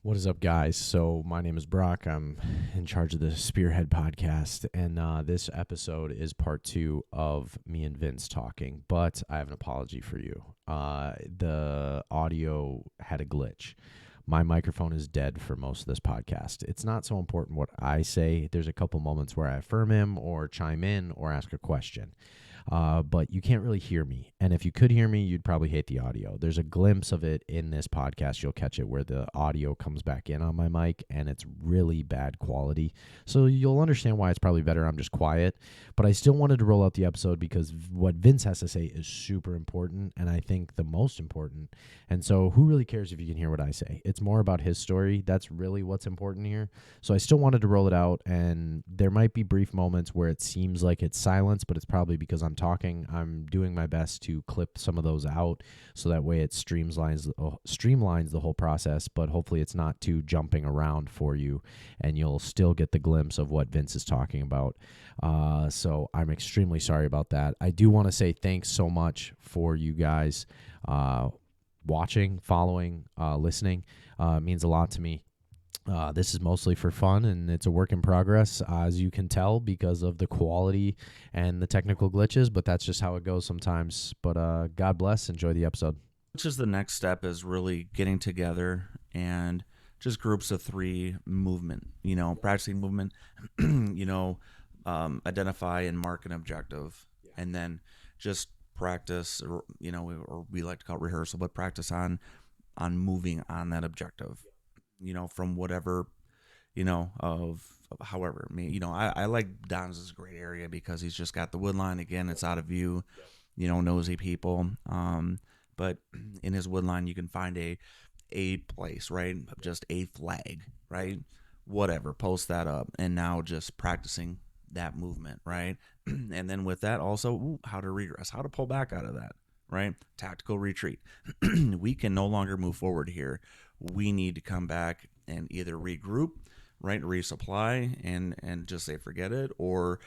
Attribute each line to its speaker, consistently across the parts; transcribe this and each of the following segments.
Speaker 1: What is up, guys? So, my name is Brock. I'm in charge of the Spearhead podcast, and this episode is part two of me and Vince talking. But I have an apology for you. The audio had a glitch. My microphone is dead for most of this podcast. It's not so important what I say. There's a couple moments where I affirm him or chime in or ask a question. But you can't really hear me. And if you could hear me, you'd probably hate the audio. There's a glimpse of it in this podcast. You'll catch it where the audio comes back in on my mic and it's really bad quality. So you'll understand why it's probably better I'm just quiet. But I still wanted to roll out the episode because what Vince has to say is super important and I think the most important. And so who really cares if you can hear what I say? It's more about his story. That's really what's important here. So I still wanted to roll it out, and there might be brief moments where it seems like it's silence, but it's probably because I'm talking. I'm doing my best to clip some of those out so that way it streamlines the whole process, but hopefully it's not too jumping around for you and you'll still get the glimpse of what Vince is talking about. So I'm extremely sorry about that. I do want to say thanks so much for you guys watching, following, listening. It means a lot to me. This is mostly for fun, and it's a work in progress, as you can tell, because of the quality and the technical glitches, but that's just how it goes sometimes. But God bless. Enjoy the episode.
Speaker 2: Which is the next step is really getting together and just groups of three movement, practicing movement, identify and mark an objective, and then just practice, or we like to call it rehearsal, but practice on moving on that objective, from whatever, of however. I mean, I like Don's is a great area because he's just got the wood line. Again, it's out of view, nosy people. But in his wood line, you can find a place, right? Just a flag, right? Whatever, post that up. And now just practicing that movement, right? And then with that also, how to regress, how to pull back out of that, right? Tactical retreat. We can no longer move forward here. We need to come back and either regroup, right? Resupply and just say forget it, or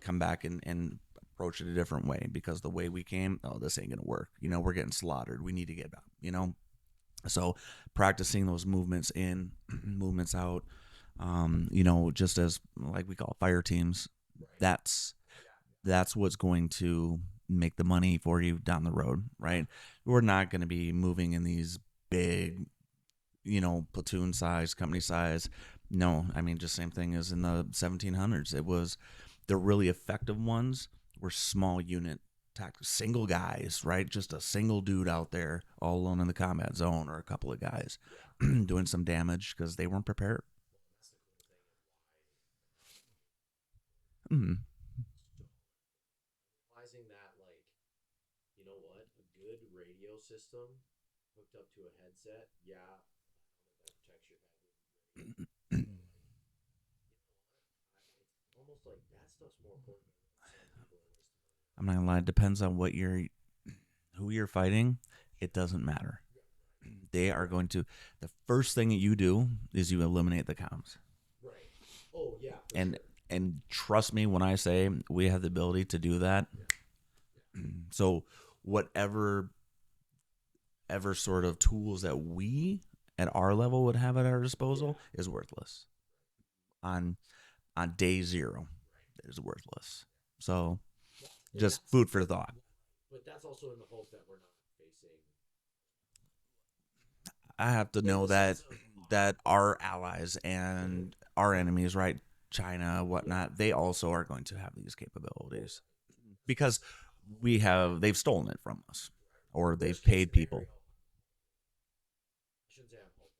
Speaker 2: come back and approach it a different way, because the way we came, this ain't gonna work. We're getting slaughtered. We need to get out. So practicing those movements in, movements out, just as like we call fire teams. That's what's going to make the money for you down the road, right? We're not going to be moving in these big, platoon size, company size. No, I mean, just same thing as in the 1700s. It was the really effective ones were small unit tactics, single guys, right? Just a single dude out there all alone in the combat zone, or a couple of guys doing some damage because they weren't prepared. Mm.
Speaker 1: Realizing that, like, you know what? A good radio system hooked up to a headset, yeah, that protects your head. It's almost like that stuff's more important than some people are wasting.
Speaker 2: I'm not gonna lie. It depends on who you're fighting. It doesn't matter. They are going to. The first thing that you do is you eliminate the comms.
Speaker 1: Right. Oh yeah.
Speaker 2: And trust me when I say we have the ability to do that. So whatever sort of tools that we at our level would have at our disposal is worthless. On day zero, it is worthless. So just food for thought.
Speaker 1: But that's also in the hope that we're not facing.
Speaker 2: I have to know that our allies and our enemies, right, China, whatnot, they also are going to have these capabilities because they've stolen it from us, or they've paid people.
Speaker 1: I shouldn't say I'm hoping.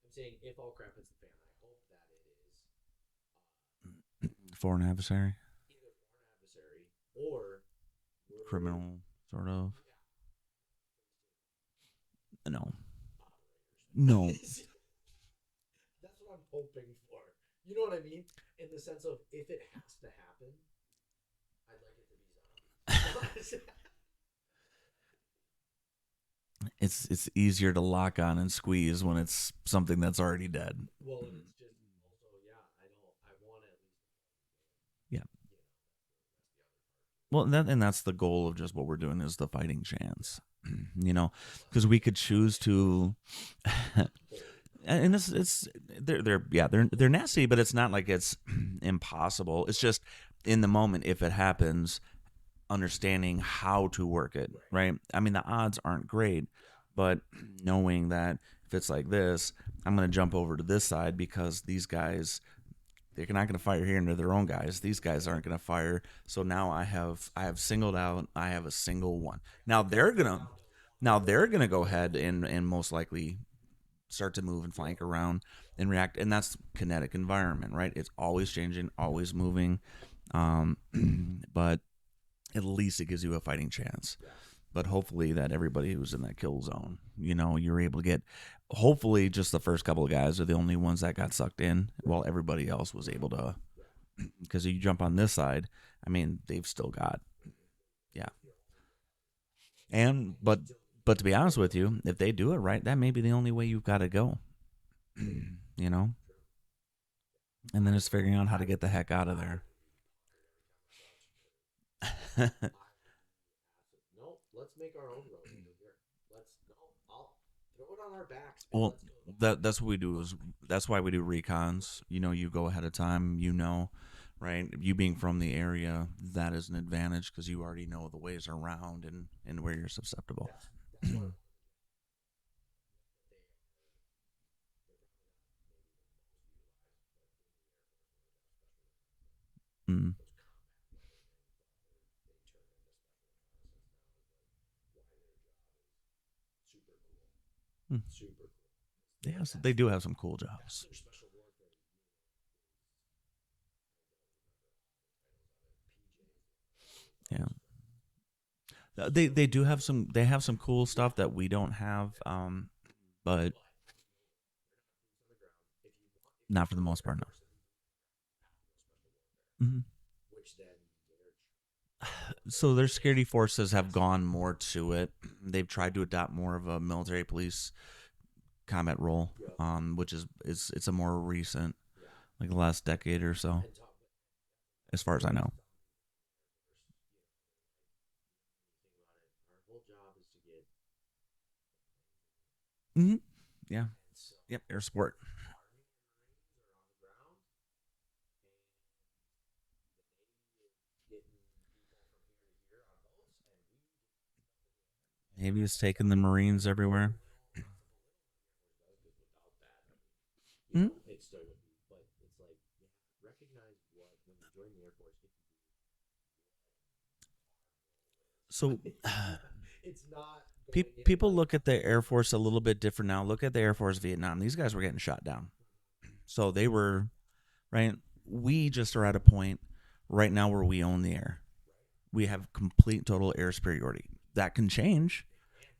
Speaker 1: I'm saying if all crap hits the fan, I hope that it is
Speaker 2: Foreign adversary,
Speaker 1: either foreign adversary or
Speaker 2: criminal, sort of. No.
Speaker 1: That's what I'm hoping for. You know what I mean? In the sense of if it has to happen, I'd like it to be zombies.
Speaker 2: It's easier to lock on and squeeze when it's something that's already dead.
Speaker 1: Well, and it's just also, yeah, I want to at least.
Speaker 2: Yeah. Well, that's the goal of just what we're doing is the fighting chance, because we could choose to, and this it's they're yeah they're nasty, but it's not like it's impossible. It's just in the moment if it happens, understanding how to work it, right? I mean, the odds aren't great, but knowing that if it's like this, I'm going to jump over to this side because these guys they're not going to fire here into their own guys. These guys aren't going to fire. So now I have singled out. I have a single one. Now they're gonna go ahead and most likely start to move and flank around and react. And that's kinetic environment, right? It's always changing, always moving. Um, but at least it gives you a fighting chance. But hopefully that everybody who's in that kill zone, you're able to get. Hopefully, just the first couple of guys are the only ones that got sucked in, while everybody else was able to. Because you jump on this side, I mean, they've still got, yeah. And but to be honest with you, if they do it right, that may be the only way you've got to go. you know, and then it's figuring out how to get the heck out of there. Well, that's what we do is that's why we do recons. You go ahead of time. Right? You being from the area, that is an advantage because you already know the ways around and where you're susceptible. Mm. Mm. They do have some cool jobs. Yeah, they do have some. They have some cool stuff that we don't have. But not for the most part, no. Hmm. So their security forces have gone more to it. They've tried to adopt more of a military police combat role, which is it's a more recent, like the last decade or so, as far as I know. Hmm. Yeah. Yep. Air support. Maybe it's taking the Marines everywhere. Mhm. So people look at the Air Force a little bit different now. Look at the Air Force Vietnam. These guys were getting shot down. So they were, right? We just are at a point right now where we own the air. We have complete total air superiority. That can change.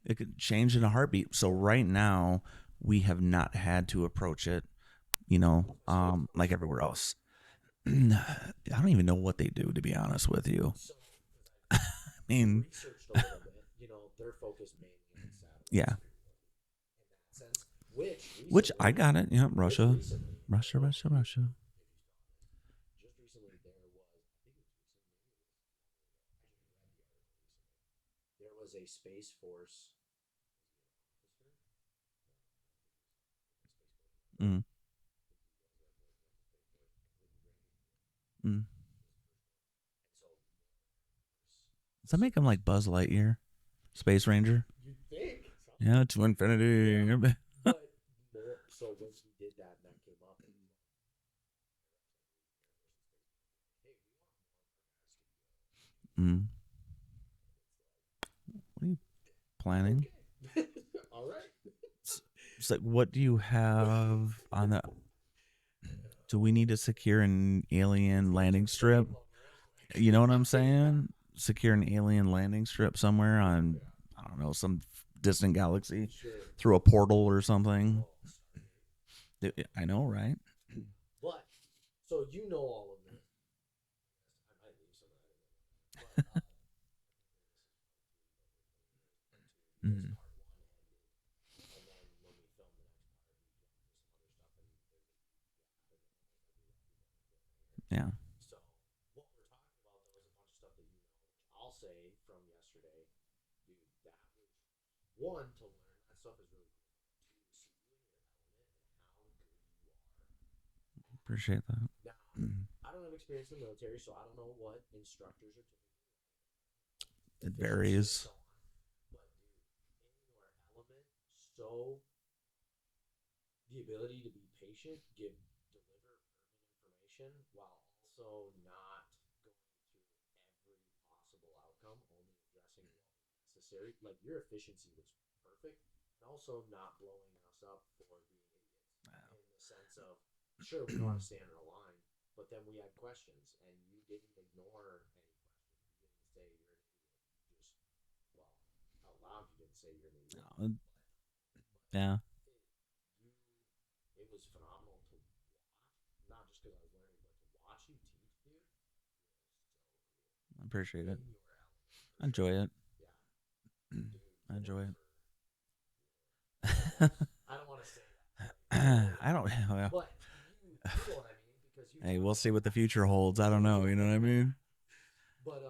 Speaker 2: It could change in a heartbeat. So right now we have not had to approach it, like everywhere else. I don't even know what they do to be honest with you. I mean, yeah. Which I got it. Yeah, Russia, Russia, Russia, Russia. Mm, mm. Does that make him like Buzz Lightyear, Space Ranger? Yeah, to infinity. Mm. What are you planning? It's like, what do you have on the? Do we need to secure an alien landing strip? You know what I'm saying? Secure an alien landing strip somewhere on, I don't know, some distant galaxy through a portal or something. I know, right? Mhm. Yeah. Appreciate that.
Speaker 1: Now, I don't have experience in the military, so I don't know what instructors are
Speaker 2: It
Speaker 1: efficiency and
Speaker 2: varies.
Speaker 1: so on. But dude, in your element, so the ability to be patient, deliver pertinent information while also not going through every possible outcome, only addressing what was necessary. Like your efficiency was perfect, and also not blowing us up for being idiots in the sense of sure we know how to stand in a line, but then we had questions and you didn't ignore any questions. You didn't say you're an idiot. You just well out loud you didn't say you're an idiot.
Speaker 2: Uh, yeah,
Speaker 1: You it was phenomenal to watch, not just because I was learning, but to watch you teach, dude.
Speaker 2: I appreciate
Speaker 1: So
Speaker 2: it.
Speaker 1: in your element, for
Speaker 2: I
Speaker 1: sure.
Speaker 2: enjoy it.
Speaker 1: Yeah, dude,
Speaker 2: I
Speaker 1: going
Speaker 2: enjoy
Speaker 1: for
Speaker 2: it.
Speaker 1: almost. I don't want to say that. Like,
Speaker 2: I don't. Well,
Speaker 1: but you know what I mean because you
Speaker 2: hey,
Speaker 1: talked
Speaker 2: we'll see
Speaker 1: about
Speaker 2: what the
Speaker 1: that.
Speaker 2: future holds. I don't know. You know what I mean?
Speaker 1: But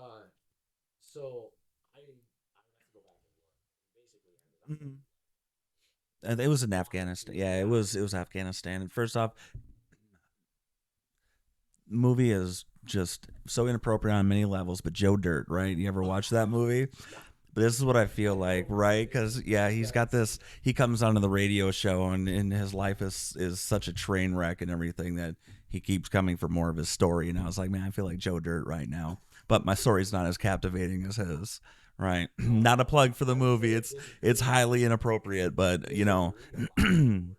Speaker 1: so I would have to go back and look. We basically ended up
Speaker 2: Mhm.
Speaker 1: like
Speaker 2: It was in
Speaker 1: flying
Speaker 2: Afghanistan.
Speaker 1: through.
Speaker 2: Yeah, it
Speaker 1: Yeah.
Speaker 2: was Afghanistan. And first off, movie is just so inappropriate on many levels. But Joe Dirt, right? You ever watch that movie?
Speaker 1: Yeah.
Speaker 2: But this is what I
Speaker 1: I
Speaker 2: feel like,
Speaker 1: know what
Speaker 2: right?
Speaker 1: it is.
Speaker 2: Because yeah, he's
Speaker 1: Yeah, I
Speaker 2: got
Speaker 1: haven't seen
Speaker 2: this.
Speaker 1: it.
Speaker 2: He comes onto the radio show, and his life is such a train wreck and everything that he keeps coming for more of his story. And I was like, man, I feel like Joe Dirt right now, but my story's not as captivating as his. Right? Not a
Speaker 1: Oh,
Speaker 2: plug for the
Speaker 1: I would
Speaker 2: movie.
Speaker 1: say
Speaker 2: It's highly inappropriate, but you know.
Speaker 1: disagreed a lot of people were telling me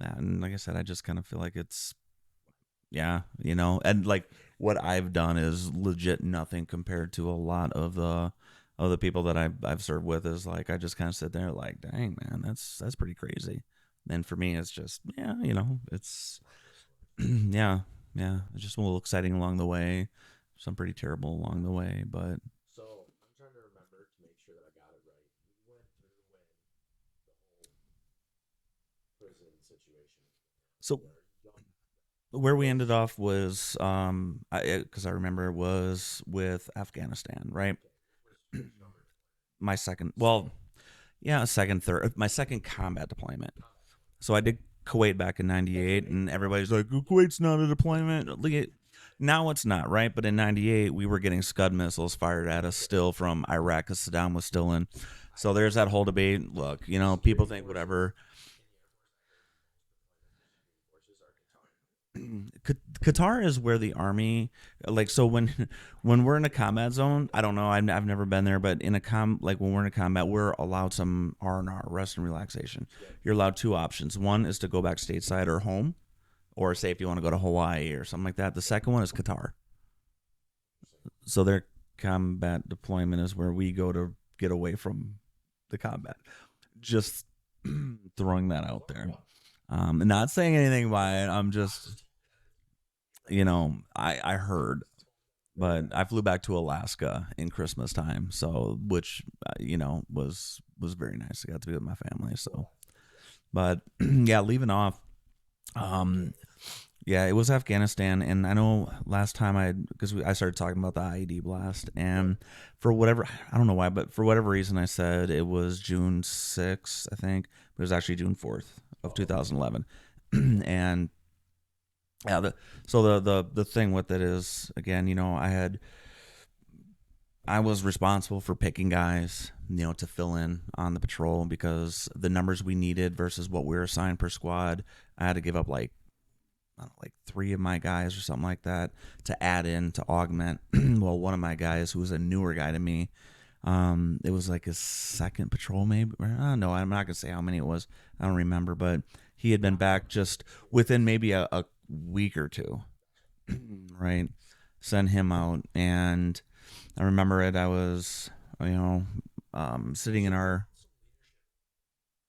Speaker 2: And like I said, I just kind of feel like it's yeah, you know, and like what I've done is legit nothing compared to a lot of the people that I've served with. Is like I just kind of sit there like, dang man, that's pretty crazy. And for me, it's just yeah, you know, it's yeah, yeah, it's just a little exciting along the way, some pretty terrible along the way, but
Speaker 1: so I'm trying to remember to make sure that I got it right. We went through when the whole prison situation
Speaker 2: so
Speaker 1: where young
Speaker 2: where we ended
Speaker 1: was
Speaker 2: off was because I remember it was with Afghanistan, right?
Speaker 1: okay, which was number
Speaker 2: My second, well,
Speaker 1: so
Speaker 2: yeah, second, third, my second combat deployment.
Speaker 1: combat.
Speaker 2: So I did Kuwait back in
Speaker 1: That's
Speaker 2: '98,
Speaker 1: what made me
Speaker 2: and
Speaker 1: think.
Speaker 2: everybody's like, Kuwait's not a deployment. Now it's not, right? But in '98, we were getting Scud missiles fired at us
Speaker 1: Okay,
Speaker 2: still from Iraq because Saddam was still in.
Speaker 1: I
Speaker 2: So there's that whole debate. Look, you know, people
Speaker 1: security
Speaker 2: think
Speaker 1: forces
Speaker 2: whatever.
Speaker 1: in the Air Force. I heard most deployments for security forces are Qatar.
Speaker 2: Qatar is where the army, like, so when we're in a combat zone, I don't know, I've never been there, but in a like when we're in a combat, we're allowed some R&R, rest and relaxation.
Speaker 1: Yep.
Speaker 2: You're allowed two options. One is to go back stateside or home, or say if you want to go to Hawaii or something like that. The second one is Qatar. So their combat deployment is where we go to get away from the combat. Just throwing that out there. Not saying anything by it. I'm just, you know, I heard, but I flew back to Alaska in Christmas time, so which you know was very nice. I got to be with my family. So, but yeah, leaving off. Um, Yeah, it was Afghanistan, and I know last time I started talking about the IED blast, and for whatever I don't know why, but for whatever reason I said it was June 6th, I think, but it was actually June 4th of 2011, and yeah, the thing with it is again, you know, I was responsible for picking guys, you know, to fill in on the patrol because the numbers we needed versus what we were assigned per squad, I had to give up like I don't know, like three of my guys or something like that to add in to augment. Well, one of my guys who was a newer guy to me, it was like his second patrol, maybe. No, I'm not gonna say how many it was. I don't remember, but he had been back just within maybe a week or two, right? Send him out, and I remember it. I was, you know, sitting in our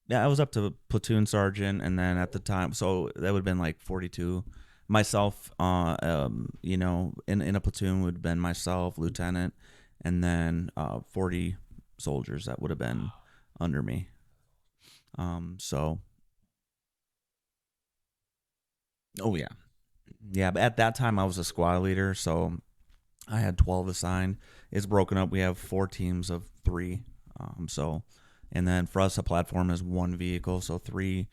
Speaker 2: yeah, I was up to platoon sergeant, and then at the time, so that would have been like 42. Myself, you know, in a platoon would have been myself, lieutenant, and then 40 soldiers that would have been under me. So, oh yeah, yeah. But at that time, I was a squad leader, so I had 12 assigned. It's broken up. We have four teams of three. So And then for us, a platform is one vehicle, so 3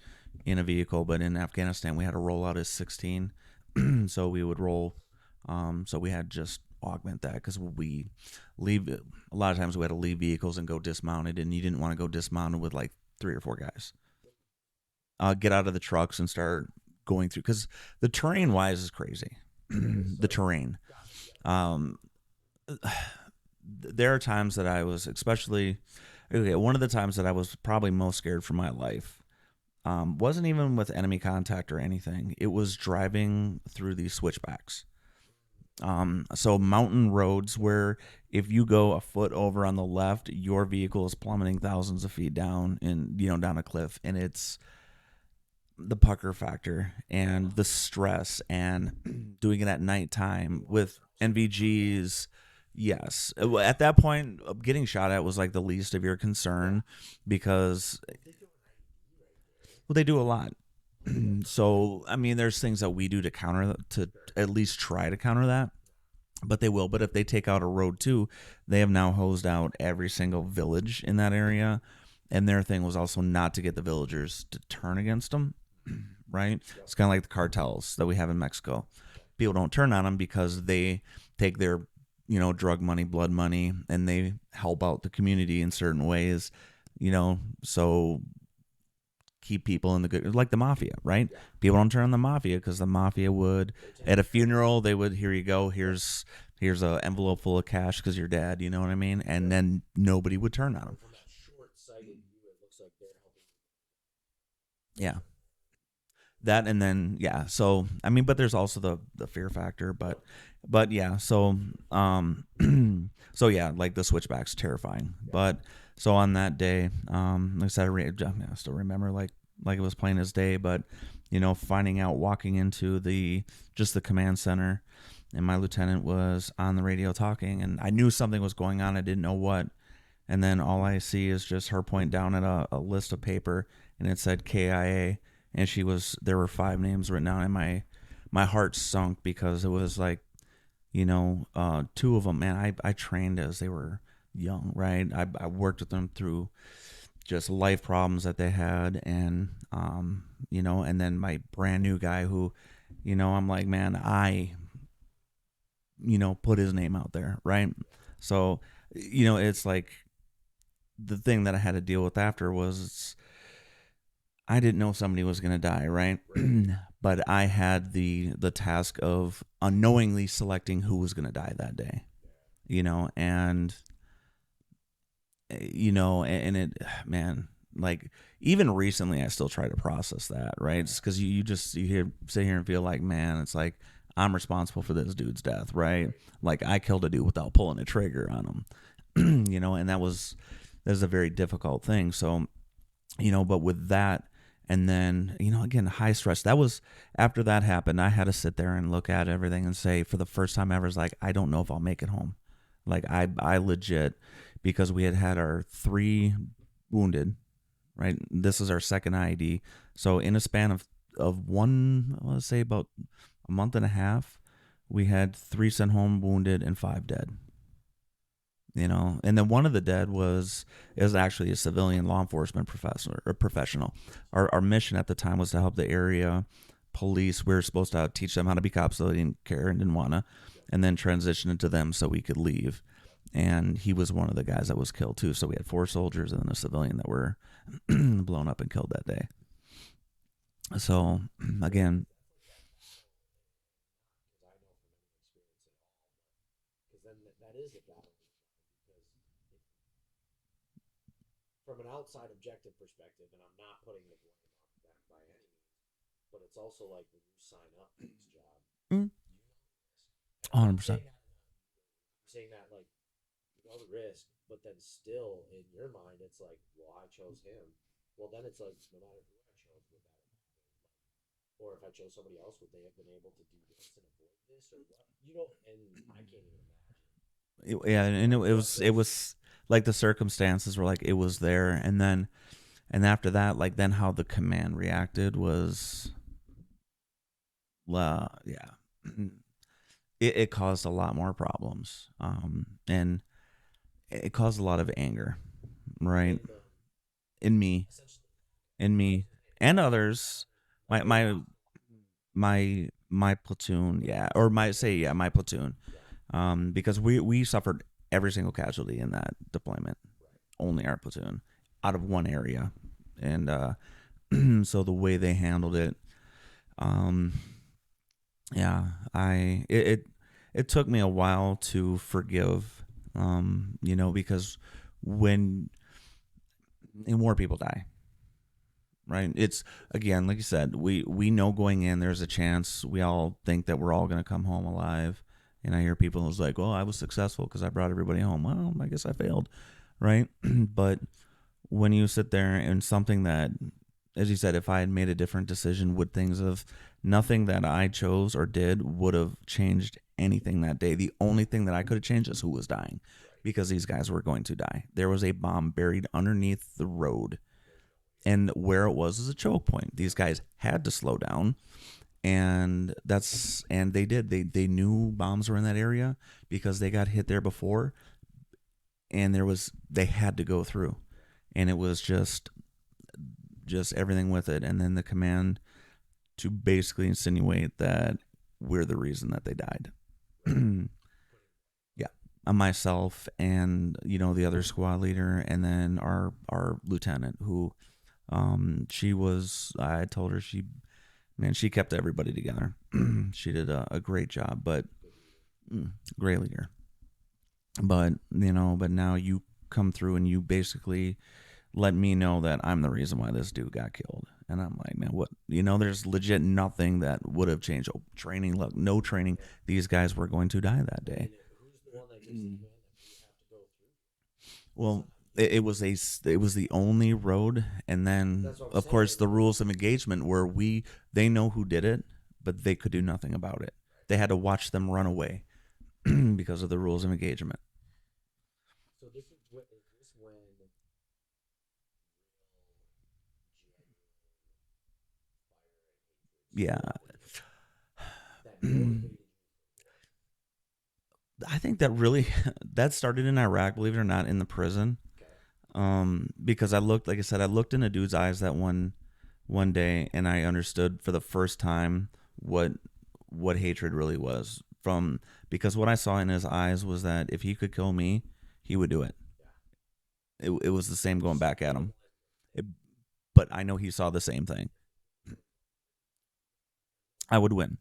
Speaker 2: in a vehicle. But in Afghanistan, we had a rollout as 16, so we would roll. So we had just augment that because we leave a lot of times we had to leave vehicles and go dismounted, and you didn't want to go dismounted with like 3 or 4 guys. Get out of the trucks and start going through because the terrain wise is crazy. The terrain. Um, there are times that I was, especially, okay, one of the times that I was probably most scared for my life wasn't even with enemy contact or anything. It was driving through these switchbacks. So mountain roads where if you go a foot over on the left, your vehicle is plummeting thousands of feet down and down a cliff, and it's the pucker factor and the stress and doing it at nighttime with NVGs. Yes. At that point, getting shot at was like the least of your concern because, well, they do a lot. So, I mean, there's things that we do to counter, to at least try to counter that, but they will. But if they take out a road too, they have now hosed out every single village in that area. And their thing was also not to get the villagers to turn against them, right? It's kind of like the cartels that we have in Mexico. People don't turn on them because they take their, drug money, blood money, and they help out the community in certain ways, so keep people in the good, like the mafia, right? People don't turn on the mafia because the mafia would, at a funeral, they would, here you go, here's a envelope full of cash because your dad, you know what I mean? And then nobody would turn on them. Yeah. That and then yeah, so I mean, but there's also the fear factor, but yeah, so so yeah, like the switchback's terrifying. But so on that day, like I said, I still remember like it was plain as day. But finding out, walking into the command center, and my lieutenant was on the radio talking, and I knew something was going on. I didn't know what, and then all I see is just her point down at a list of paper, and it said KIA, and there were 5 names written down, and my heart sunk because it was like, 2 of them, man, I trained as they were young, right? I worked with them through just life problems that they had, and and then my brand new guy who, I'm like, man, I put his name out there, right? So, it's like the thing that I had to deal with after was I didn't know somebody was going to die, right? But I had the task of unknowingly selecting who was going to die that day, and and it, man, like even recently, I still try to process that, right? Just because you sit here and feel like, man, it's like I'm responsible for this dude's death, right? Like I killed a dude without pulling a trigger on him, and that was a very difficult thing. So, but with that, and then, again, high stress. That was after that happened. I had to sit there and look at everything and say, for the first time ever, it's like, I don't know if I'll make it home. Like, I legit, because we had our 3 wounded, right? This is our second IED. So, in a span of one, let's say about a month and a half, we had 3 sent home wounded and 5 dead. And then one of the dead is actually a civilian law enforcement professional. Our mission at the time was to help the area police. We were supposed to teach them how to be cops, so they didn't care and didn't wanna, and then transition into them so we could leave. And he was one of the guys that was killed too. So we had 4 soldiers and then a civilian that were blown up and killed that day. So again,
Speaker 1: from an outside objective perspective, and I'm not putting the blame on them by any means, but it's also like when you sign up for this job,
Speaker 2: mm,
Speaker 1: and I'm
Speaker 2: 100%.
Speaker 1: saying that like you know the risk, but then still in your mind it's like, well, I chose him. Well, then it's like no matter who I chose, would that have happened? Or if I chose somebody else, would they have been able to do this and avoid this or what? And I can't even imagine.
Speaker 2: Yeah, and it was like the circumstances were like it was there, and after that, like then how the command reacted was, yeah, it caused a lot more problems, and it caused a lot of anger, right? in me, in me, and others. My platoon, yeah, or my platoon, because we suffered every single casualty in that deployment, only our platoon, out of one area, and so the way they handled it, um, yeah, it took me a while to forgive, because when more people die, right? It's again, like you said, we know going in there's a chance. We all think that we're all going to come home alive, and I hear people who's like, "Oh, I was successful because I brought everybody home." Well, I guess I failed, right? But when you sit there and something that, as you said, if I had made a different decision, would things have nothing that I chose or did would have changed anything that day. The only thing that I could have changed is who was dying, because these guys were going to die. There was a bomb buried underneath the road, and where it was is a choke point. These guys had to slow down, and they did. They knew bombs were in that area because they got hit there before, and they had to go through, and it was just everything with it, and then the command to basically insinuate that we're the reason that they died. Yeah, myself and the other squad leader, and then our lieutenant, who I told her she kept everybody together. She did a great job, but great leader. But now you come through and you basically let me know that I'm the reason why this dude got killed. And I'm like, man, what? There's legit nothing that would have changed. Oh, training, look, no training. These guys were going to die that day. Well, it was the only road, and then of course the rules of engagement were they know who did it, but they could do nothing about it. They had to watch them run away because of the rules of engagement. Yeah. I think that really that started in Iraq, believe it or not, in the prison. Because like I said, I looked in a dude's eyes that one day, and I understood for the first time what hatred really was, from because what I saw in his eyes was that if he could kill me, he would do it. It was the same going back at him. It, but I know he saw the same thing. I would win.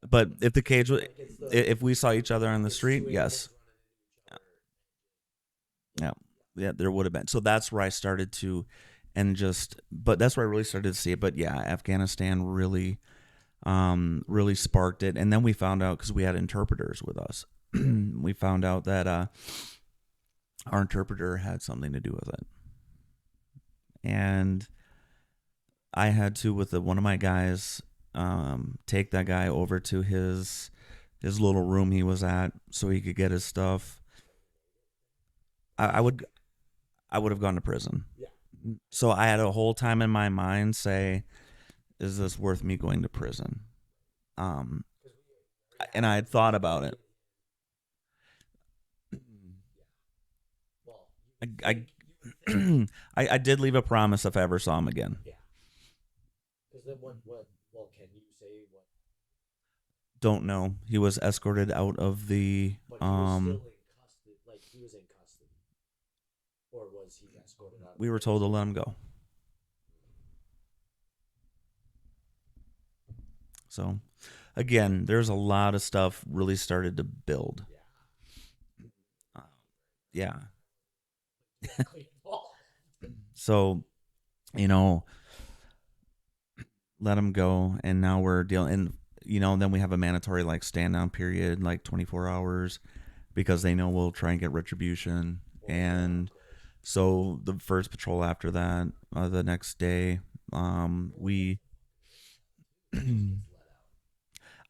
Speaker 2: But if the cage if we saw each other on the street, yes. Yeah. Yeah, there would have been. So that's where I started to, but that's where I really started to see it. But yeah, Afghanistan really sparked it. And then we found out, because we had interpreters with us, we found out that our interpreter had something to do with it. And I had to, with one of my guys, take that guy over to his little room he was at so he could get his stuff. I would have gone to prison. So I had a whole time in my mind say, is this worth me going to prison? Um, and I had thought about it. I, I did leave a promise if I ever saw him again. Don't know. He was escorted out of the. We were told to let him go. So, again, there's a lot of stuff really started to build. Uh, yeah. So, you know, let him go, and now we're dealing. And then we have a mandatory like stand down period, like 24 hours, because they know we'll try and get retribution. And so the first patrol after that, the next day, we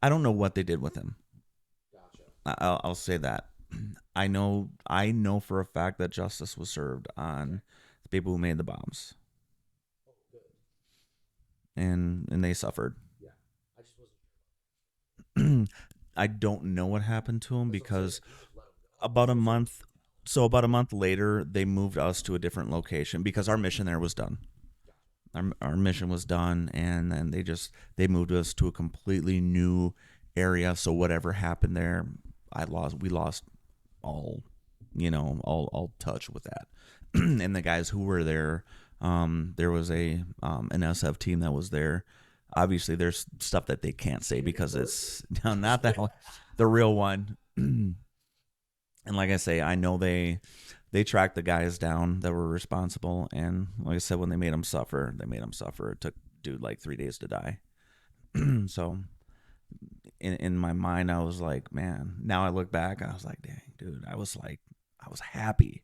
Speaker 2: I don't know what they did with him. I'll say that. I know for a fact that justice was served on the people who made the bombs, and they suffered. I don't know what happened to him, because about a month. So about a month later, they moved us to a different location because our mission there was done. Our mission was done, and then they moved us to a completely new area. So whatever happened there, we lost all all touch with that. And the guys who were there, there was an SF team that was there. Obviously, there's stuff that they can't say because it's not that the real one. And like I say, I know they tracked the guys down that were responsible, and like I said, when they made them suffer, they made them suffer. It took dude like 3 days to die. So in my mind, I was like, man. Now I look back, I was like, dang, dude, I was happy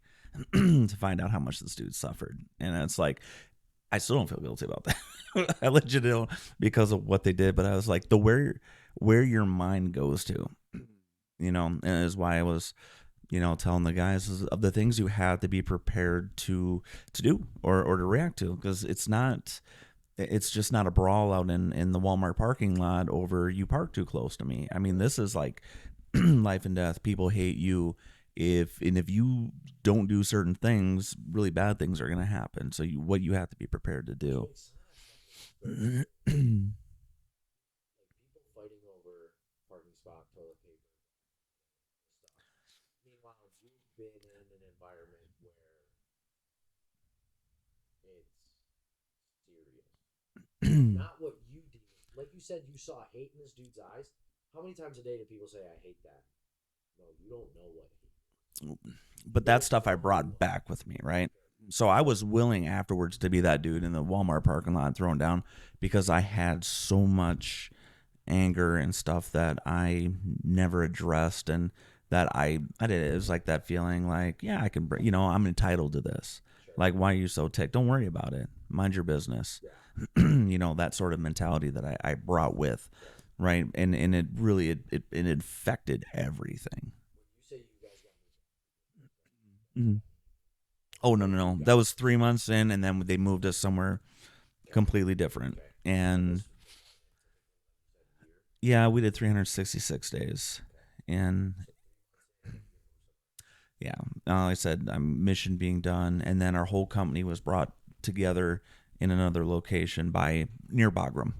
Speaker 2: to find out how much this dude suffered, and it's like I still don't feel guilty about that. I legit don't because of what they did, but I was like the where your mind goes to, and is why I was telling the guys of the things you have to be prepared to do or to react to, because it's just not a brawl out in the Walmart parking lot over you park too close to me. I mean, this is like life and death. People hate you if you don't do certain things, really bad things are going to happen. So what you have to be prepared to do.
Speaker 1: People fighting over parking spot, toilet paper, stuff. Meanwhile, you've been in an environment where it's serious. Not what you did. Like you said, you saw hate in this dude's eyes. How many times a day do people say, I hate that? No, you don't know what hate.
Speaker 2: But that stuff I brought back with me, right? So I was willing afterwards to be that dude in the Walmart parking lot thrown down because I had so much anger and stuff that I never addressed, and that I did. It was like that feeling like, yeah, I can, I'm entitled to this. Like, why are you so ticked? Don't worry about it. Mind your business. That sort of mentality that I brought with, right? And it really it infected everything. Mhm. Oh, no. That was 3 months in, and then they moved us somewhere completely different. And yeah, we did 366 days. And yeah, like I said, mission being done, and then our whole company was brought together in another location by near Bagram,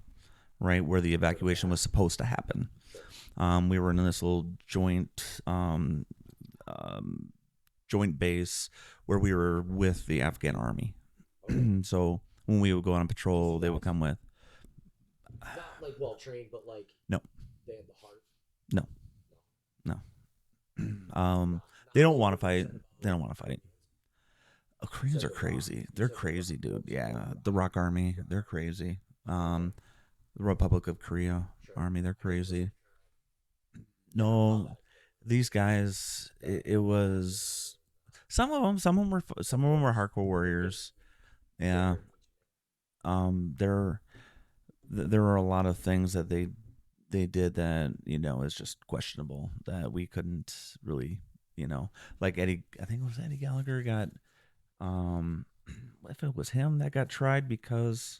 Speaker 2: right where the evacuation was supposed to happen. We were in this little um, joint base where we were with the Afghan army. So when we would go on patrol, they would come with.
Speaker 1: Not like well trained, but like
Speaker 2: No,
Speaker 1: they had the heart.
Speaker 2: no, no. They don't want to fight. They don't want to fight. Oh, Koreans are crazy. They're crazy, dude. Yeah, the Rock Army, they're crazy. The Republic of Korea Army, they're crazy. No, these guys, it was some of them were hardcore warriors. Yeah. There there were a lot of things that they did that is just questionable that we couldn't really like Eddie. I think it was Eddie Gallagher got um if it was him that got tried because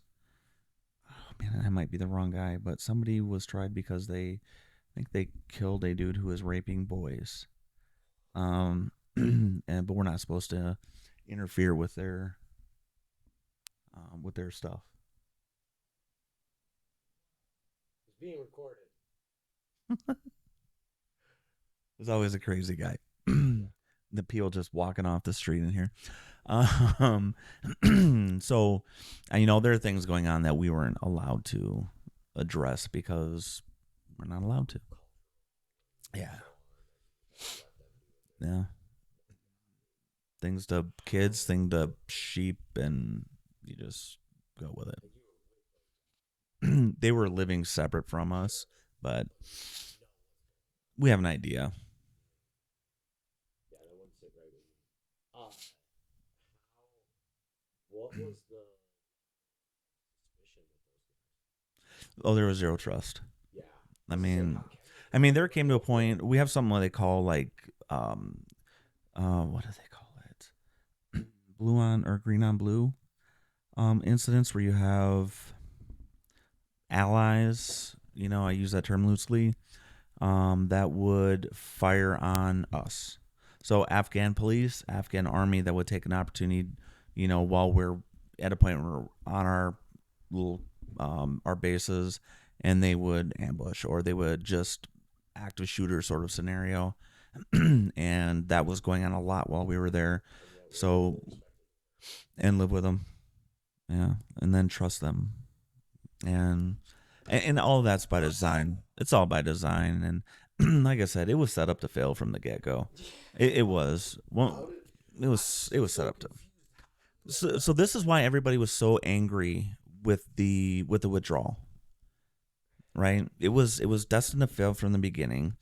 Speaker 2: oh man, I might be the wrong guy, but somebody was tried because they I think they killed a dude who was raping boys. And but we're not supposed to interfere with their stuff.
Speaker 1: It's being recorded.
Speaker 2: There's always a crazy guy. The people just walking off the street in here. Um, so, and, there are things going on that we weren't allowed to address because we're not allowed to. Yeah. Yeah. Things to kids, thing to sheep, and you just go with it. They were living separate from us, but we have an idea.
Speaker 1: Yeah, that wouldn't sit right with me. What was the suspicion with those
Speaker 2: Oh, there was zero trust.
Speaker 1: guys?
Speaker 2: I
Speaker 1: Yeah.
Speaker 2: mean, there came to a point. We have something what they call like, what do they call it? Blue on or green on blue, incidents where you have allies. I use that term loosely. That would fire on us. So Afghan police, Afghan army that would take an opportunity, while we're at a point where we're on our little our bases, and they would ambush or they would just active shooter sort of scenario, and that was going on a lot while we were there. So and live with them, yeah, and then trust them, and all of that's by design. It's all by design, and like I said, it was set up to fail from the get go. It was well, it was set up to. So this is why everybody was so angry with the withdrawal, right? It was destined to fail from the beginning,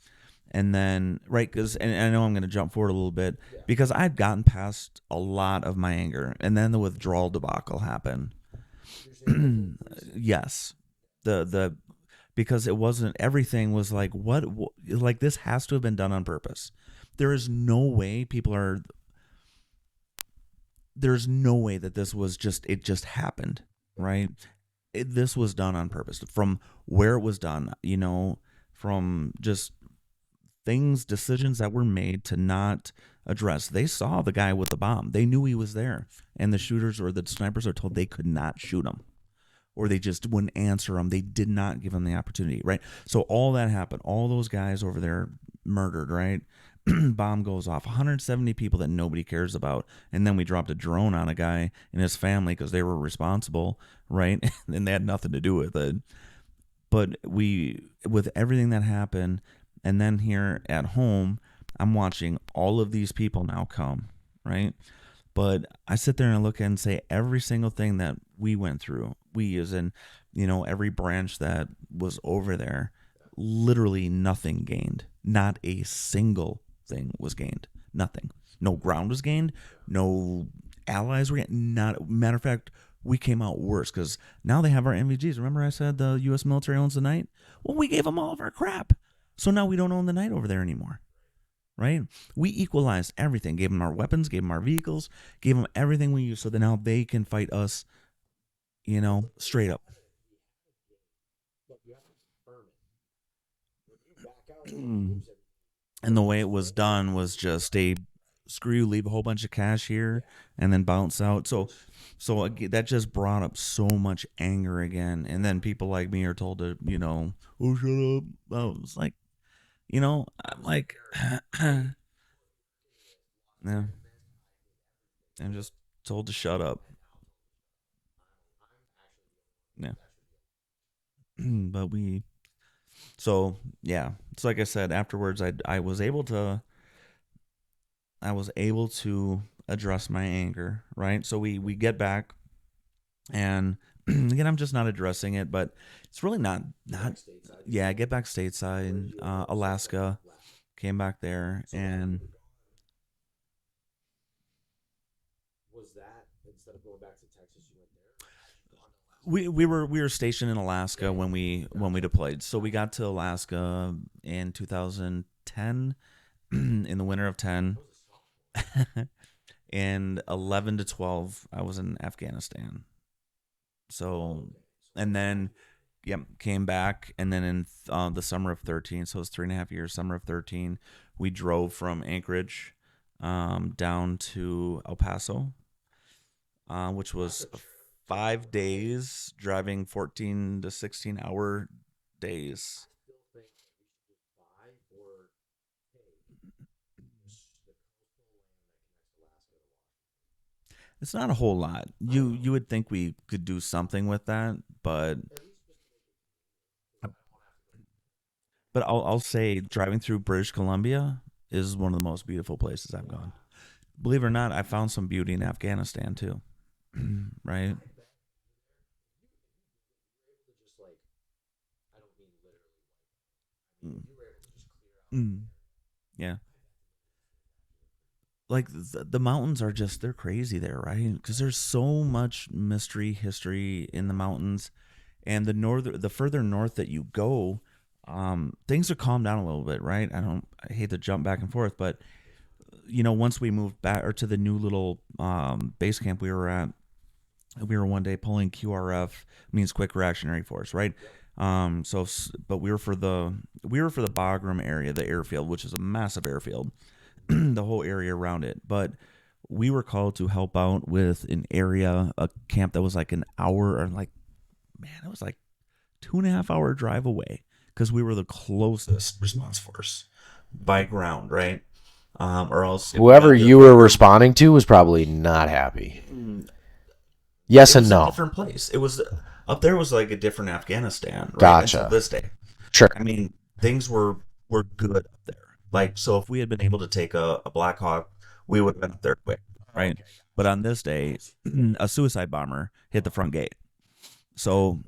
Speaker 2: and then right because and I know I'm going to jump forward a little bit because I'd gotten past a lot of my anger, and then the withdrawal debacle happened. Yes, the because it wasn't everything was like what like this has to have been done on purpose. There is no way people are. There's no way that this was just it just happened, right? This was done on purpose from where it was done. From just decisions that were made to not address. They saw the guy with the bomb. They knew he was there, and the shooters or the snipers are told they could not shoot him or they just wouldn't answer them. They did not give them the opportunity, right? So all that happened. All those guys over there murdered, right? Bomb goes off. 170 people that nobody cares about, and then we dropped a drone on a guy and his family because they were responsible, right? And they had nothing to do with it. But with everything that happened, and then here at home, I'm watching all of these people now come, right? But I sit there and look and say every single thing that we went through, we as in, every branch that was over there, literally nothing gained. Not a single thing was gained. Nothing. No ground was gained. No allies were gained. Not matter of fact, we came out worse because now they have our MVGs. Remember I said the U.S. military owns the night? Well, we gave them all of our crap. So now we don't own the night over there anymore, right? We equalized everything, gave them our weapons, gave them our vehicles, gave them everything we use so that now they can fight us, straight up. And the way it was done was just a screw you, leave a whole bunch of cash here and then bounce out. So that just brought up so much anger again. And then people like me are told to, oh, shut up. Oh, it's like, I'm like, yeah, I'm just told to shut up. Yeah. But so yeah. So like I said, afterwards, I was able to address my anger, right? So we get back, and again, I'm just not addressing it, but it's really not. Yeah, I get back stateside, Alaska, came back there, and we were stationed in Alaska when we deployed. So we got to Alaska in 2010, in the winter of 10, and 11 to 12 I was in Afghanistan. So and then yep, came back, and then in the summer of 13, so it was 3.5 years. Summer of 13, we drove from Anchorage down to El Paso, which was 5 days driving, 14 to 16 hour days. It's not a whole lot. You would think we could do something with that, but I'll say driving through British Columbia is one of the most beautiful places I've gone. Believe it or not, I found some beauty in Afghanistan too. Right? Mm. Mm. Yeah. Like the mountains are just they're crazy there, right? Because there's so much mystery, history in the mountains, and the further north that you go, things are calmed down a little bit, right? I hate to jump back and forth, but once we moved back or to the new little base camp we were at, we were one day pulling QRF, means quick reactionary force, right? But we were for the Bagram area, the airfield, which is a massive airfield. the whole area around it. But we were called to help out with a camp that was like an hour, or like, man, it was like 2.5 hour drive away, because we were the closest response force by ground, right? Or else if we
Speaker 3: Whoever
Speaker 2: got there
Speaker 3: you were
Speaker 2: quicker,
Speaker 3: responding to was probably not happy.
Speaker 2: mm,
Speaker 3: Yes
Speaker 2: it
Speaker 3: and
Speaker 2: was a
Speaker 3: no.
Speaker 2: different place. It was up there was like a different Afghanistan, right? Until
Speaker 3: Gotcha.
Speaker 2: this day.
Speaker 3: Sure.
Speaker 2: I mean, things were good up there. Like, so if we had been able to take a Black Hawk, we would have been up there quick, right? But on this day, a suicide bomber hit the front gate. So,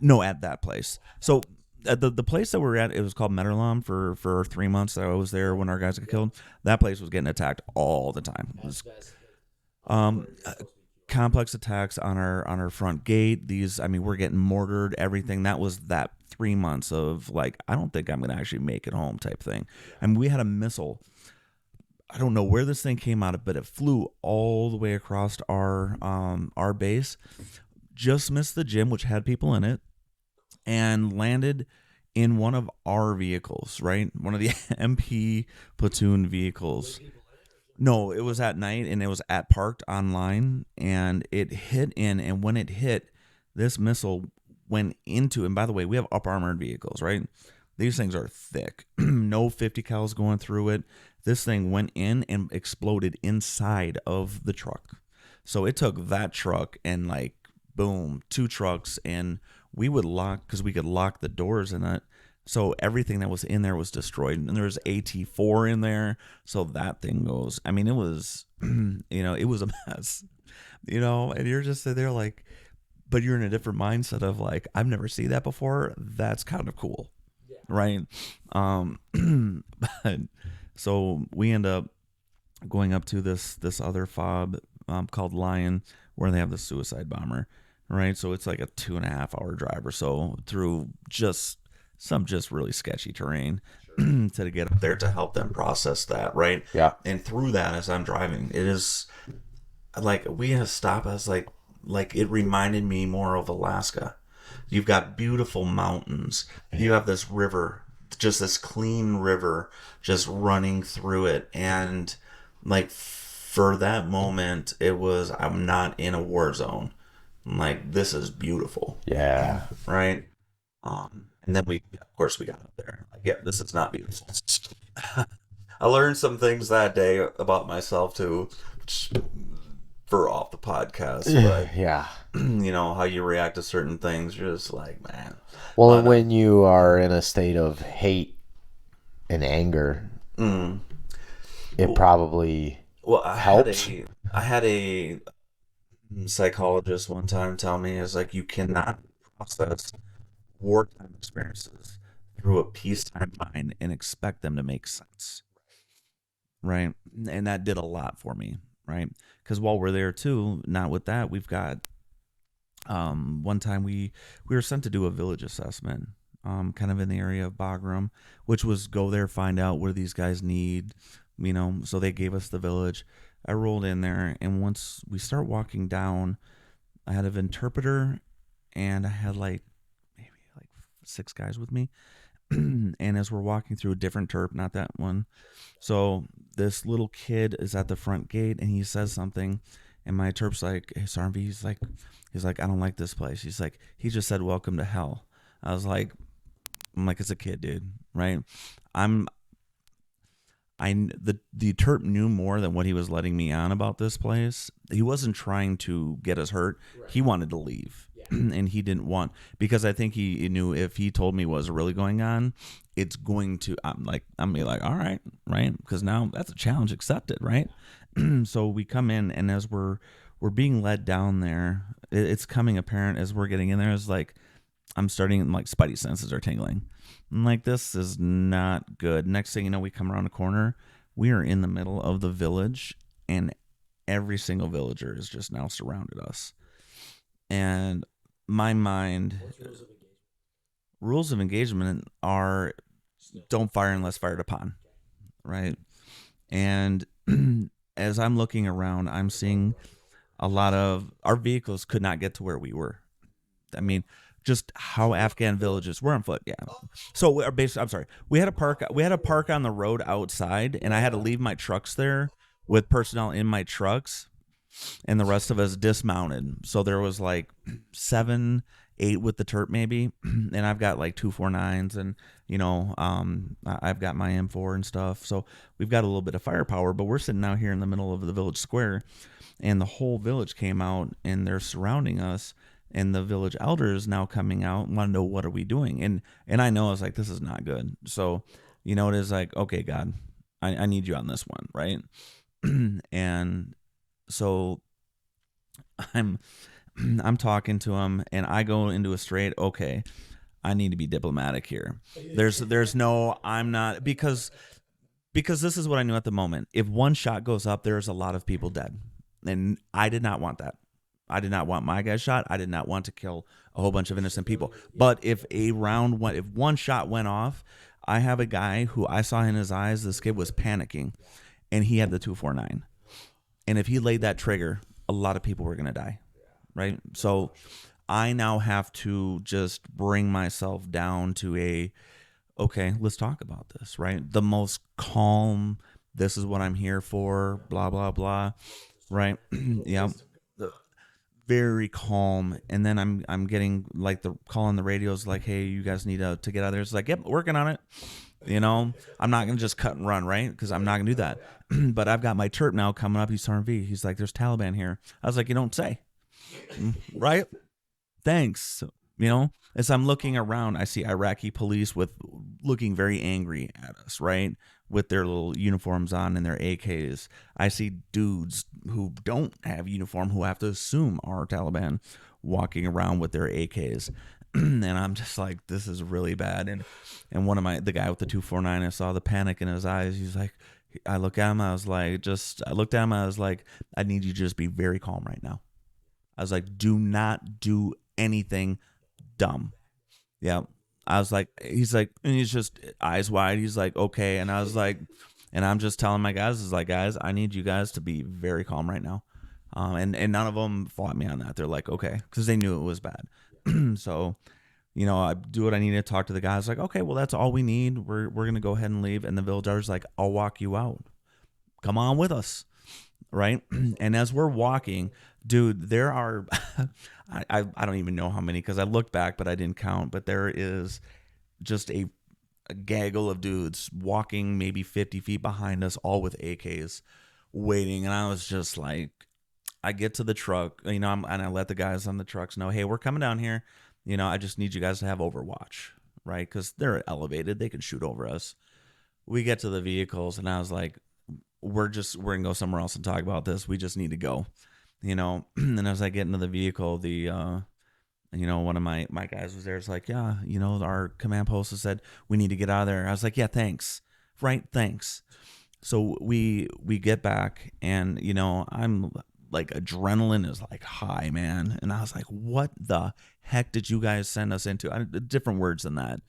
Speaker 2: no, at that place. So, at the place that we were at, it was called Metterlam for 3 months that I was there when our guys got killed. That place was getting attacked all the time. It was, um, complex attacks on our front gate. These, I mean, we're getting mortared, everything. That was that 3 months of like, I don't think I'm gonna actually make it home type thing. And we had a missile. I don't know where this thing came out of, but it flew all the way across our base, just missed the gym, which had people in it, and landed in one of our vehicles, right? One of the MP platoon vehicles. No, it was at night, and it was at parked online, and it hit in, and when it hit, this missile went into, and by the way, we have up armored vehicles, right? These things are thick. No 50 cals going through it. This thing went in and exploded inside of the truck. So it took that truck and like boom, two trucks, and we would lock, because we could lock the doors in it. So everything that was in there was destroyed, and there was AT4 in there. So that thing goes. I mean, it was, it was a mess, and you're just sitting there like, but you're in a different mindset of like, I've never seen that before. That's kind of cool, right? But so we end up going up to this other fob called Lion, where they have the suicide bomber, right? So it's like a 2.5 hour drive or so through some really sketchy terrain to get up there to help them process that, right?
Speaker 3: Yeah.
Speaker 2: And through that, as I'm driving, it is like we had to stop. I was like it reminded me more of Alaska. You've got beautiful mountains. You have this river, just this clean river, just running through it, and like for that moment, it was, I'm not in a war zone. I'm like, this is beautiful.
Speaker 3: Yeah.
Speaker 2: Right. And then of course, we got up there. Like, yeah, this is not beautiful. I learned some things that day about myself too, for off the podcast. But
Speaker 3: Yeah.
Speaker 2: how you react to certain things, you're just like, man.
Speaker 3: Well,
Speaker 2: But,
Speaker 3: and when you are in a state of hate and anger, it probably
Speaker 2: well,
Speaker 3: helps.
Speaker 2: I had a psychologist one time tell me, is like, you cannot process wartime experiences through a peacetime mind and expect them to make sense, right? And that did a lot for me, right? Because while we're there too, not with that, we've got one time we were sent to do a village assessment, kind of in the area of Bagram, which was go there, find out what these guys need, so they gave us the village. I rolled in there, and once we start walking down, I had an interpreter, and I had like maybe like 6 guys with me. And as we're walking through a different terp, not that one, so this little kid is at the front gate, and he says something, and my terp's like, "Hey, Sarnby," he's like, "I don't like this place." He's like, "He just said welcome to hell." I'm like, it's a kid, dude, right? I'm the terp knew more than what he was letting me on about this place. He wasn't trying to get us hurt. Right. He wanted to leave. And he didn't want, because I think he knew if he told me what was really going on, it's going to, I'm gonna be like, all right, because now that's a challenge accepted, right? So we come in, and as we're being led down there, it's coming apparent as we're getting in there, is like, I'm starting, like, spidey senses are tingling. I'm like, this is not good. Next thing you know, we come around a corner, we are in the middle of the village, and every single villager has just now surrounded us. And my mind, rules of engagement are don't fire unless fired upon, right? And as I'm looking around, I'm seeing a lot of our vehicles could not get to where we were. I mean, just how Afghan villages. We're on foot, yeah. So we are basically, I'm sorry. We had a park on the road outside, and I had to leave my trucks there with personnel in my trucks, and the rest of us dismounted. So there was like 7, 8 with the Terp maybe, and I've got like 249s, and I've got my M4 and stuff. So we've got a little bit of firepower, but we're sitting out here in the middle of the village square, and the whole village came out, and they're surrounding us. And the village elder is now coming out and want to know, what are we doing? And I know, I was like, this is not good. So, it is like, okay, God, I need you on this one, right? And so I'm talking to him, and I go into a straight, okay, I need to be diplomatic here. There's no, I'm not, because this is what I knew at the moment. If one shot goes up, there's a lot of people dead. And I did not want that. I did not want my guy shot. I did not want to kill a whole bunch of innocent people. But if one shot went off, I have a guy who I saw in his eyes, this kid was panicking, and he had the 249. And if he laid that trigger, a lot of people were going to die, right? So I now have to just bring myself down to okay, let's talk about this, right? The most calm, this is what I'm here for, blah, blah, blah, right? Yeah. Very calm, and then I'm getting like the call on the radios like, hey, you guys need to get out of there. It's like, yep, working on it. I'm not gonna just cut and run, right? Because I'm not gonna do that. But I've got my Terp now coming up. He's RV. He's like, there's Taliban here. I was like, you don't say, right? Thanks. As I'm looking around, I see Iraqi police looking very angry at us, right? With their little uniforms on and their AKs. I see dudes who don't have uniform, who have to assume are Taliban, walking around with their AKs. And I'm just like, this is really bad. And the guy with the 249, I saw the panic in his eyes. He's like, I looked at him, I was like, I need you to just be very calm right now. I was like, do not do anything dumb. Yeah. I was like, he's like, and he's just eyes wide. He's like, okay. And I was like, and I'm just telling my guys, guys, I need you guys to be very calm right now. And none of them fought me on that. They're like, okay, because they knew it was bad. So, I do what I need to talk to the guys. Like, okay, well, that's all we need. We're going to go ahead and leave. And the villager's like, I'll walk you out. Come on with us. Right. And as we're walking, dude, there are, I don't even know how many, because I looked back, but I didn't count. But there is just a gaggle of dudes walking maybe 50 feet behind us, all with AKs waiting. And I was just like, I get to the truck, and I let the guys on the trucks know, hey, we're coming down here. I just need you guys to have Overwatch, right? Because they're elevated. They can shoot over us. We get to the vehicles, and I was like, we're going to go somewhere else and talk about this. We just need to go, And as I get into the vehicle, one of my guys was there. It's like, yeah, our command post has said we need to get out of there. I was like, yeah, thanks. Right. Thanks. So we get back, and, I'm like, adrenaline is like high, man. And I was like, what the heck did you guys send us into? Different words than that.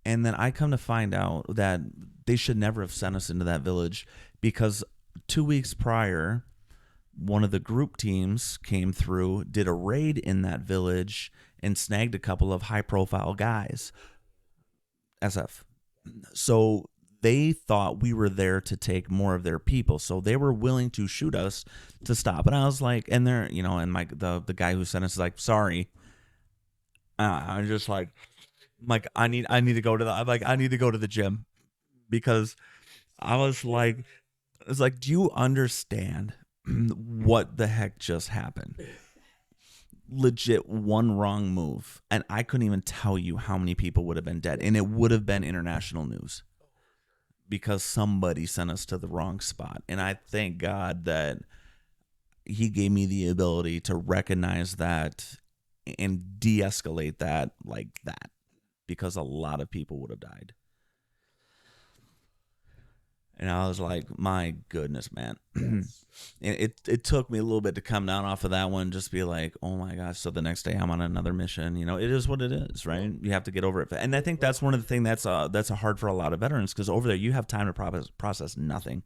Speaker 2: And then I come to find out that they should never have sent us into that village, because 2 weeks prior, one of the group teams came through, did a raid in that village, and snagged a couple of high-profile guys. SF. So they thought we were there to take more of their people. So they were willing to shoot us to stop. And I was like, and they're, and the guy who sent us is like, sorry. I'm just like, I need to go to I need to go to the gym, because I was like, it's like, do you understand what the heck just happened? Legit, one wrong move, and I couldn't even tell you how many people would have been dead, and it would have been international news, because somebody sent us to the wrong spot. And I thank God that he gave me the ability to recognize that and de-escalate that like that, because a lot of people would have died. And I was like, my goodness, man. It took me a little bit to come down off of that one, just be like, oh my gosh. So the next day I'm on another mission. It is what it is, right? You have to get over it. And I think that's one of the things that's hard for a lot of veterans, because over there you have time to process nothing,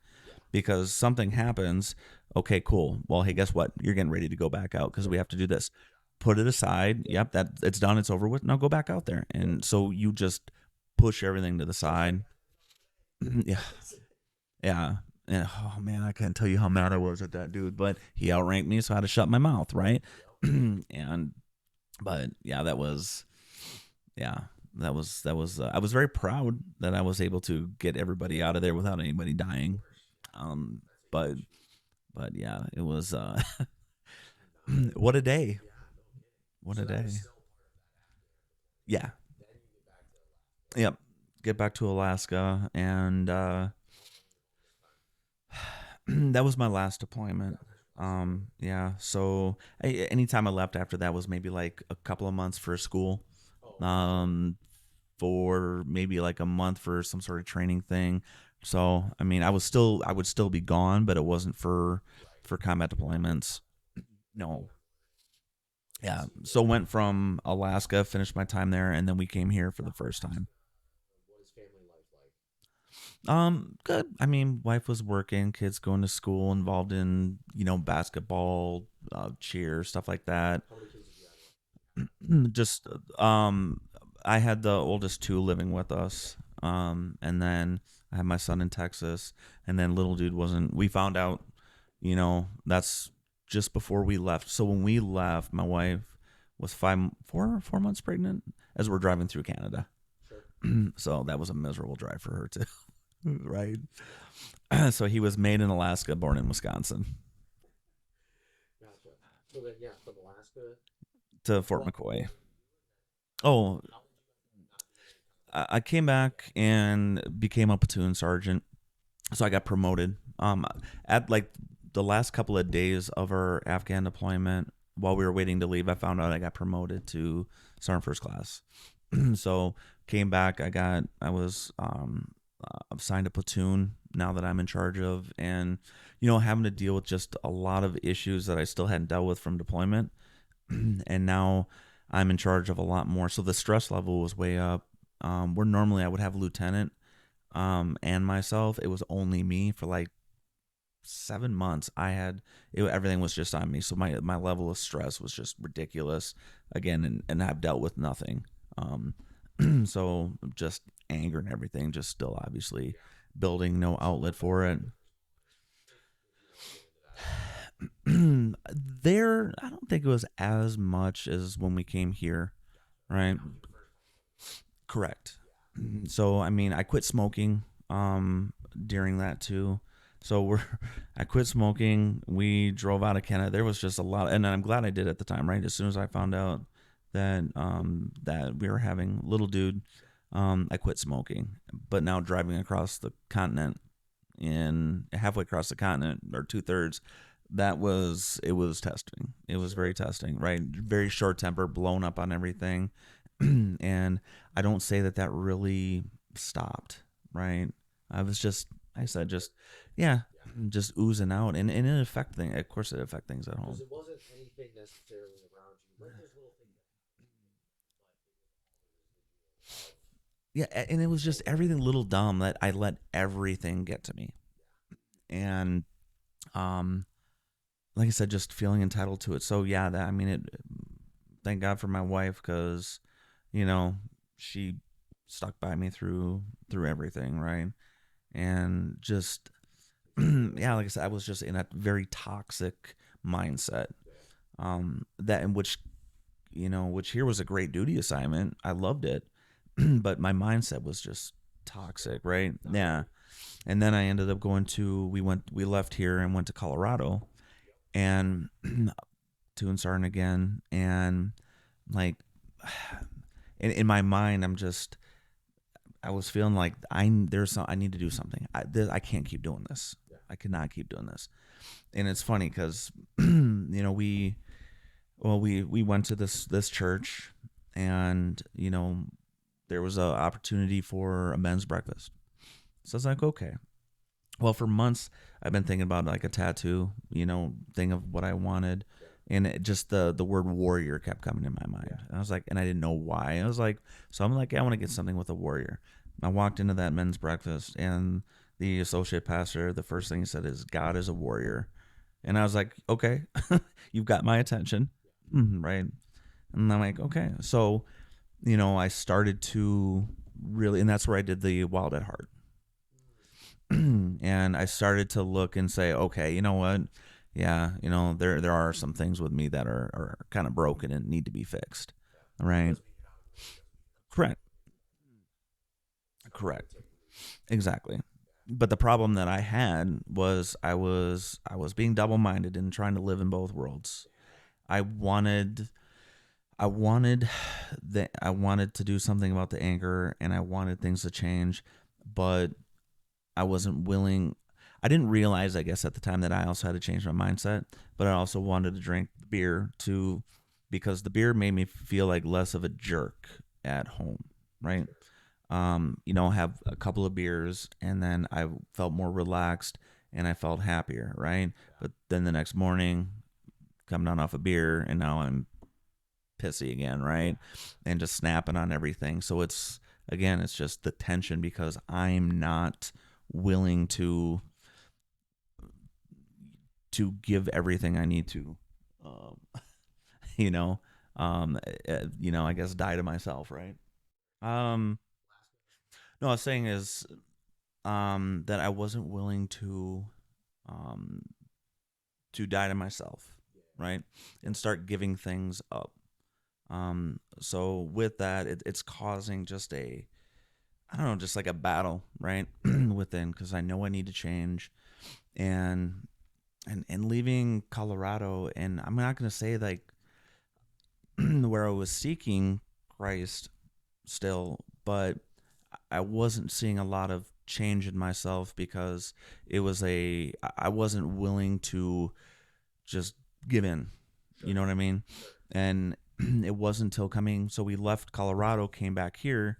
Speaker 2: because something happens. Okay, cool. Well, hey, guess what? You're getting ready to go back out, because we have to do this. put it aside. Yep, that it's done. It's over with. Now go back out there. And so you just push everything to the side. Yeah, yeah. And oh man, I couldn't tell you how mad I was at that dude, but he outranked me, so I had to shut my mouth, right? And but yeah, that was yeah, I was very proud that I was able to get everybody out of there without anybody dying. Um, but yeah, it was what a day. What a day. Yeah. Yep. Get back to Alaska and that was my last deployment. Yeah. So anytime I left after that was maybe like a couple of months for school. Um, for maybe like a month for some sort of training thing. So I mean, I would still be gone, but it wasn't for combat deployments. No. Yeah. So went from Alaska, finished my time there, and then we came here for the first time. Good. I mean, wife was working, kids going to school, involved in basketball, cheer, stuff like that. Just I had the oldest two living with us. And then I had my son in Texas, and then little dude wasn't. We found out, that's just before we left. So when we left, my wife was 4 months pregnant as we're driving through Canada. So that was a miserable drive for her too, right? So he was made in Alaska, born in Wisconsin.
Speaker 1: Gotcha. So then, yeah, from Alaska
Speaker 2: to Fort McCoy. Oh, I came back and became a platoon sergeant. So I got promoted. At like the last couple of days of our Afghan deployment, while we were waiting to leave, I found out I got promoted to sergeant first class. So came back. I was assigned a platoon now that I'm in charge of, and having to deal with just a lot of issues that I still hadn't dealt with from deployment. And now I'm in charge of a lot more. So the stress level was way up. Where normally I would have a lieutenant and myself, it was only me for like 7 months. Everything was just on me. So my level of stress was just ridiculous again, and I've dealt with nothing. So just anger and everything, just still obviously building, no outlet for it. There, I don't think it was as much as when we came here, right? Correct. So I mean, I quit smoking during that too. So I quit smoking. We drove out of Canada. There was just a lot, and I'm glad I did at the time, right? As soon as I found out that we were having little dude, I quit smoking. But now driving across the continent, in halfway across the continent, or 2/3, it was testing. It was very testing, right? Very short temper, blown up on everything. And I don't say that really stopped, right? I said just, yeah, just oozing out, and it affected things. Of course, it affected things at home.
Speaker 1: Because it wasn't anything necessarily around you. Like there's little things.
Speaker 2: Yeah, and it was just everything little dumb that I let everything get to me, and like I said, just feeling entitled to it. So yeah, I mean, thank God for my wife, because she stuck by me through everything, right? And just yeah, like I said, I was just in a very toxic mindset. That in which here was a great duty assignment. I loved it, but my mindset was just toxic, right? Yeah. And then I ended up we left here and went to Colorado, and platoon sergeant again, and like in my mind, I was feeling like I need to do something. I can't keep doing this. I cannot keep doing this. And it's funny because we went to this church, and there was an opportunity for a men's breakfast. So I was like, okay. Well, for months I've been thinking about like a tattoo, thing of what I wanted, and just the word warrior kept coming in my mind. And I was like, and I didn't know why. I was like, so I'm like, I want to get something with a warrior. I walked into that men's breakfast, and the associate pastor, the first thing he said is, God is a warrior. And I was like, okay, you've got my attention. Right. And I'm like, okay. So, I started to really, and that's where I did the Wild at Heart. And I started to look and say, okay, you know what? Yeah, there are some things with me that are kind of broken and need to be fixed. Right? Correct. Correct. Exactly. But the problem that I had was I was being double minded and trying to live in both worlds. I wanted I wanted I wanted to do something about the anger, and I wanted things to change, but I wasn't willing. I didn't realize, I guess, at the time that I also had to change my mindset, but I also wanted to drink beer too, because the beer made me feel like less of a jerk at home, right? Have a couple of beers, and then I felt more relaxed and I felt happier, right? But then the next morning, coming down off a beer, and now I'm pissy again, right? And just snapping on everything. So it's just the tension because I'm not willing to give everything I need to, um, you know, I guess die to myself, right? Um, no, I was saying is, that I wasn't willing um, to die to myself, right, and start giving things up. So with that, it's causing just I don't know, just like a battle, right, within, because I know I need to change, and and leaving Colorado, and I'm not gonna say like where I was seeking Christ still, but I wasn't seeing a lot of change in myself because I wasn't willing to just give in. You know what I mean? And it wasn't until so we left Colorado, came back here,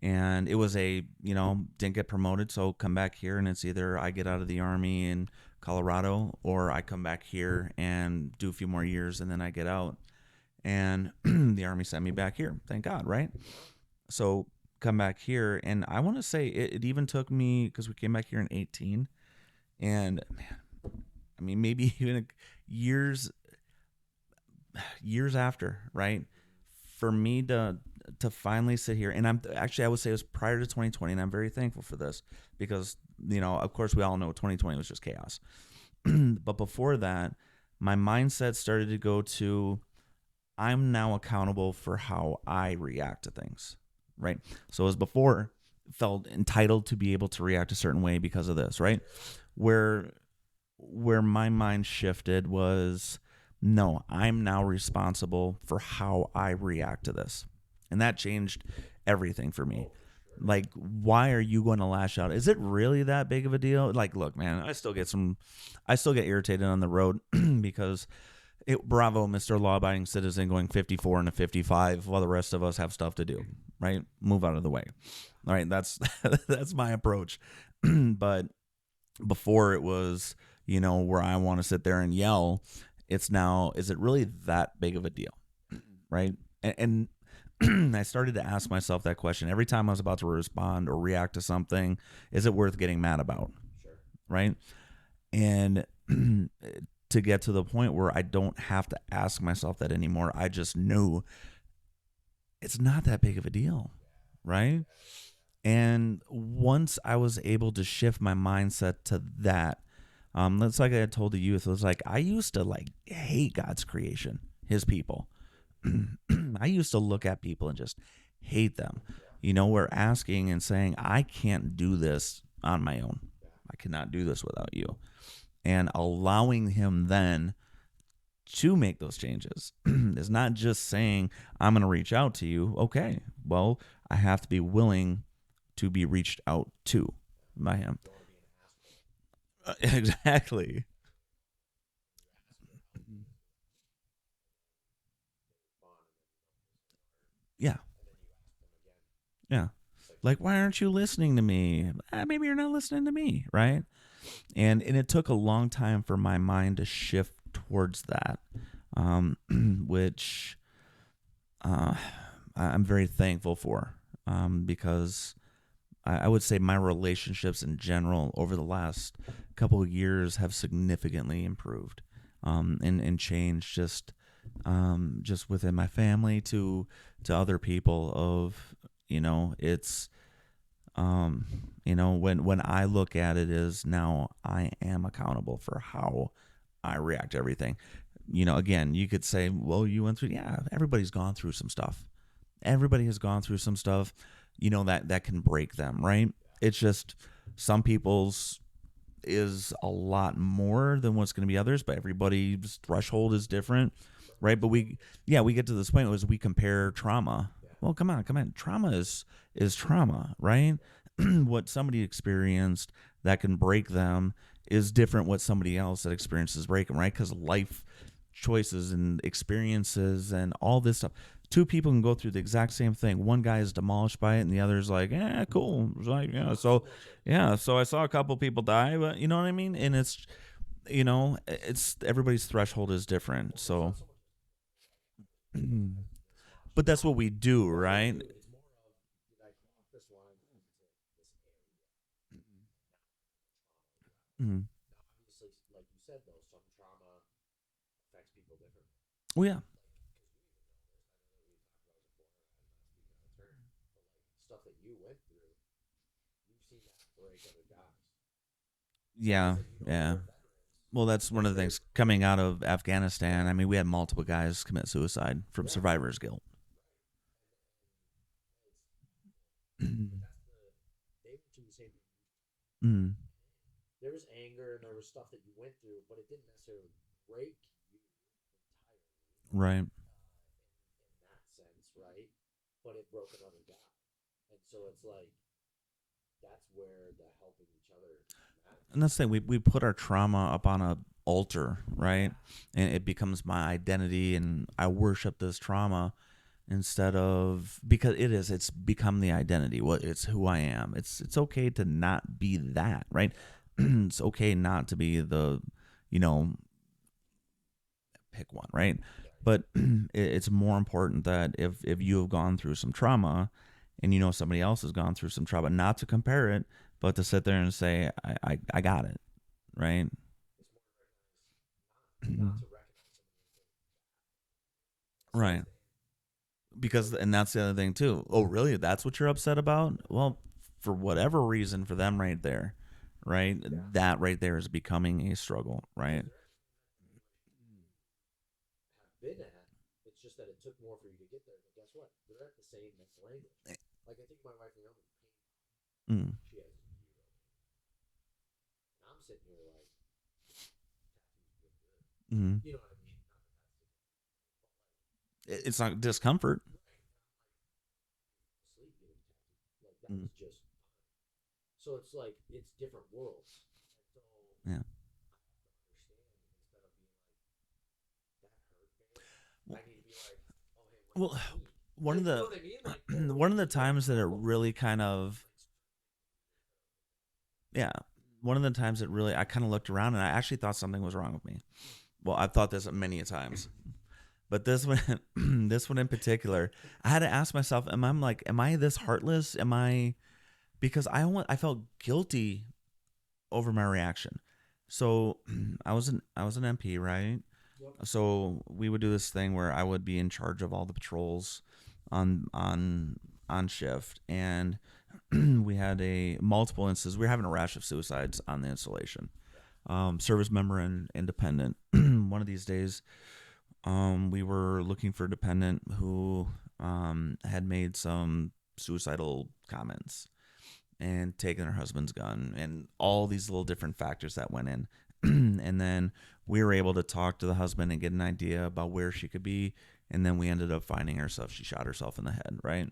Speaker 2: and it was didn't get promoted, so come back here, and it's either I get out of the Army in Colorado or I come back here and do a few more years and then I get out. And the Army sent me back here, thank God, right? So come back here, and I want to say it even took me, because we came back here in 18, and man, I mean, maybe even years after, right? For me to finally sit here, and I would say it was prior to 2020, and I'm very thankful for this because of course we all know 2020 was just chaos. But before that, my mindset started to go to, I'm now accountable for how I react to things, right? So as before, felt entitled to be able to react a certain way because of this, right? Where my mind shifted was, no, I'm now responsible for how I react to this. And that changed everything for me. Like, why are you going to lash out? Is it really that big of a deal? Like, look, man, I still get irritated on the road because bravo, Mr. Law-abiding citizen going 54 and a 55 while the rest of us have stuff to do, right? Move out of the way. All right, that's that's my approach. But before it was, where I want to sit there and yell, it's now, is it really that big of a deal? Right? And I started to ask myself that question every time I was about to respond or react to something. Is it worth getting mad about? Sure. Right? And to get to the point where I don't have to ask myself that anymore, I just knew it's not that big of a deal. Right? And once I was able to shift my mindset to that, that's like I had told the youth, it was like, I used to like hate God's creation, his people. I used to look at people and just hate them. We're asking and saying, I can't do this on my own. I cannot do this without you. And allowing him then to make those changes is not just saying, I'm going to reach out to you. Okay, well, I have to be willing to be reached out to by him. Exactly. Yeah. Yeah. Like, why aren't you listening to me? Maybe you're not listening to me, right? And it took a long time for my mind to shift towards that, which I'm very thankful for, because I would say my relationships in general over the last couple of years have significantly improved, and changed. Just just within my family to other people of, it's, when I look at it as now I am accountable for how I react to everything. Again, you could say, well, you went through, yeah, everybody's gone through some stuff. Everybody has gone through some stuff, that can break them, right? It's just some people's is a lot more than what's going to be others, but everybody's threshold is different, right? But we get to this point as we compare trauma. Well, come on. Trauma is trauma, right? What somebody experienced that can break them is different what somebody else that experiences break them, right? Because life choices and experiences and all this stuff. Two people can go through the exact same thing. One guy is demolished by it, and the other is like, cool. It's like, so I saw a couple people die, but you know what I mean? And it's everybody's threshold is different. So, but that's what we do, right? Mm. Oh yeah, yeah. Well, that's one of the things coming out of Afghanistan. I mean, we had multiple guys commit suicide from survivor's guilt. Mm. Right. And that's the thing. We put our trauma up on a altar, right? And it becomes my identity, and I worship this trauma instead of, because it's become the identity. What it's who I am. It's okay to not be that, right? It's okay not to be the, you know, pick one, right? But it's more important that if you have gone through some trauma, and somebody else has gone through some trauma, not to compare it, but to sit there and say, I got it, right? Right. Because, and that's the other thing too. Oh, really? That's what you're upset about? Well, for whatever reason, for them right there, right? That right there is becoming a struggle, right? Mm. Mm. It's not discomfort. Mm. Yeah. Well, one of the one of the times that it really kind of, yeah, one of the times that really I kind of looked around and I actually thought something was wrong with me. Well, I've thought this many a times, but this one, this one in particular, I had to ask myself, am I this heartless? Am I, because I felt guilty over my reaction. So I was an MP, right? So we would do this thing where I would be in charge of all the patrols on shift, and we had a multiple instances. We were having a rash of suicides on the installation. Service member and independent. One of these days, we were looking for a dependent who had made some suicidal comments and taken her husband's gun and all these little different factors that went in. And then we were able to talk to the husband and get an idea about where she could be. And then we ended up finding herself. She shot herself in the head, right?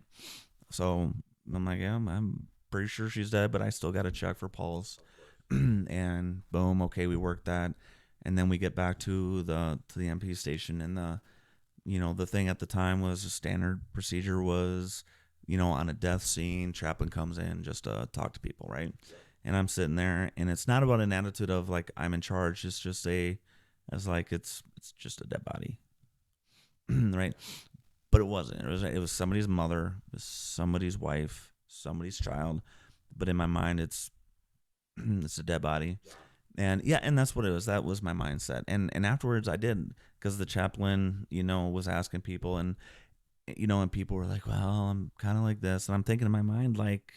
Speaker 2: So I'm like, yeah, I'm pretty sure she's dead, but I still got to check for pulse. And boom, okay, we worked that. And then we get back to the MP station, and the thing at the time was a standard procedure was, on a death scene, chaplain comes in just to talk to people, right? And I'm sitting there, and it's not about an attitude of like I'm in charge. It's just it's just a dead body, right? But it wasn't. It was somebody's mother, it was somebody's wife, somebody's child. But in my mind, it's it's a dead body. And yeah, and that's what it was. That was my mindset. And afterwards, I did because the chaplain, was asking people, and and people were like, well, I'm kind of like this, and I'm thinking in my mind, like,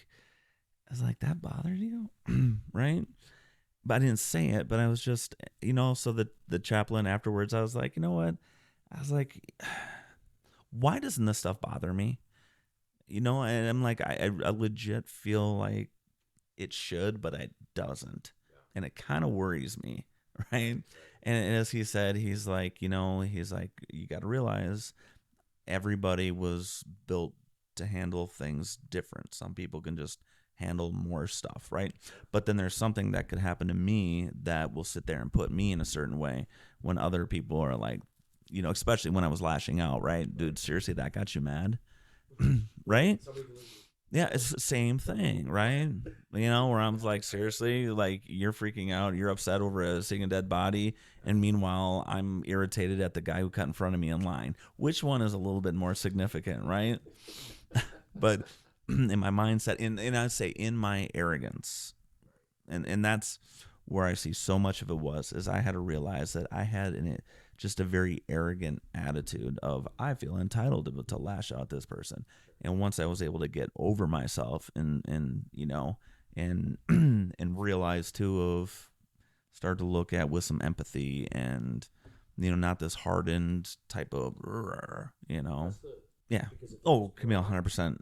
Speaker 2: I was like, that bothered you, right? But I didn't say it, but I was just, so the chaplain afterwards, I was like, you know what? I was like, why doesn't this stuff bother me? And I'm like, I legit feel like it should, but it doesn't. And it kind of worries me, right? And as he said, he's like, you got to realize everybody was built to handle things different. Some people can just handle more stuff, right? But then there's something that could happen to me that will sit there and put me in a certain way when other people are like, especially when I was lashing out, right? Dude, seriously, that got you mad, right? Yeah, it's the same thing, right? Where I'm like, seriously, like, you're freaking out, you're upset over seeing a dead body, and meanwhile, I'm irritated at the guy who cut in front of me in line. Which one is a little bit more significant, right? But in my mindset, and I'd say in my arrogance, and that's where I see so much of it is I had to realize that I had in it just a very arrogant attitude of, I feel entitled to lash out at this person. And once I was able to get over myself and and and realize too, of start to look at with some empathy, and not this hardened type of yeah. Oh, Camille, 100%.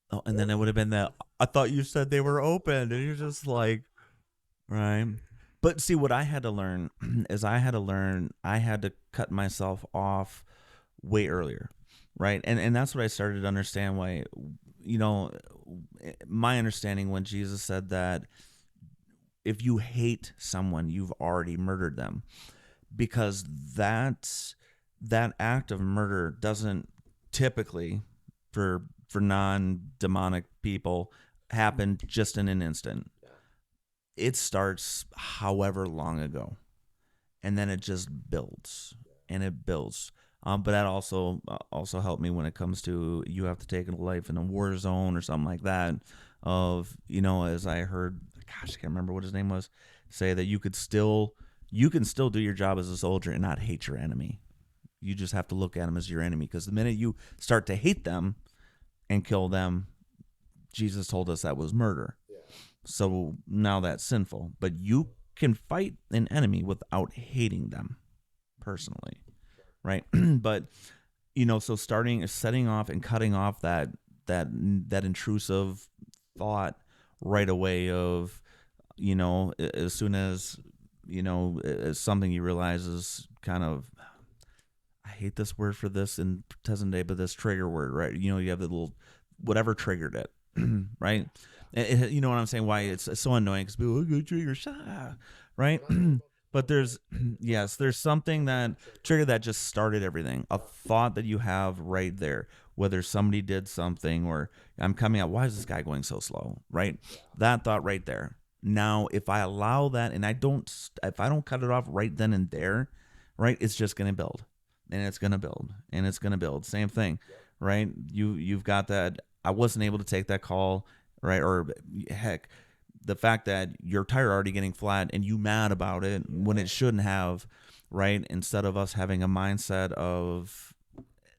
Speaker 2: Oh, and then it would have been that, I thought you said they were open, and you're just like, right. But see, what I had to learn is I had to cut myself off way earlier, right? And that's what I started to understand why, my understanding when Jesus said that if you hate someone, you've already murdered them, because that act of murder doesn't typically, for non-demonic people, happen just in an instant. It starts however long ago, and then it just builds and it builds. But that also helped me when it comes to, you have to take a life in a war zone or something like that. Of as I heard, gosh, I can't remember what his name was, say that you can still do your job as a soldier and not hate your enemy. You just have to look at them as your enemy, because the minute you start to hate them and kill them, Jesus told us that was murder. So now that's sinful. But you can fight an enemy without hating them personally, right? But so setting off and cutting off that intrusive thought right away of, as soon as as something you realize is kind of, I hate this word for this in present day, but this trigger word, right? You have the little whatever triggered it, right? You know what I'm saying? Why it's so annoying, because people, go trigger, right? But there's there's something that triggered that just started everything. A thought that you have right there, whether somebody did something, or I'm coming out, why is this guy going so slow, right? That thought right there. Now, if I allow that, and if I don't cut it off right then and there, right, it's just going to build, and it's going to build, and it's going to build. Same thing, right? You've got that. I wasn't able to take that call, right? Or heck, the fact that your tire already getting flat and you mad about it when it shouldn't have, right? Instead of us having a mindset of,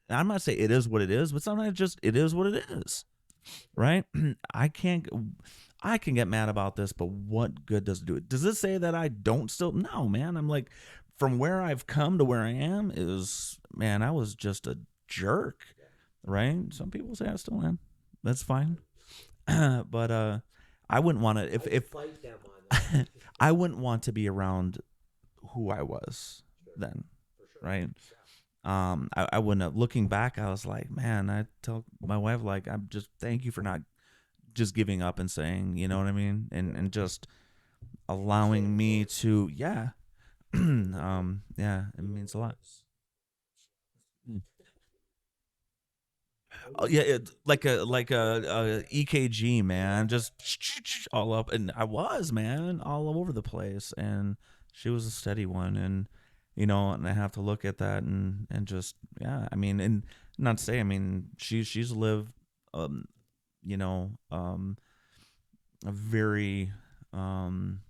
Speaker 2: I'm not saying it is what it is, but sometimes just it is what it is, right? I can get mad about this, but what good does it do? Does it say that I don't still? No, man. I'm like, from where I've come to where I am is, man, I was just a jerk, right? Some people say I still am. That's fine. But I wouldn't want to, if I wouldn't want to be around who I was then, right? I wouldn't have. Looking back, I was like, man, I tell my wife, like, I'm just, thank you for not just giving up and saying, you know what I mean, and just allowing me to, yeah, yeah, it means a lot. Oh, yeah, like a EKG, man, just all up, and I was, man, all over the place, and she was a steady one, and and I have to look at that, and just, yeah, I mean, and not to say, I mean, she's lived, um, you know, um, a very, um,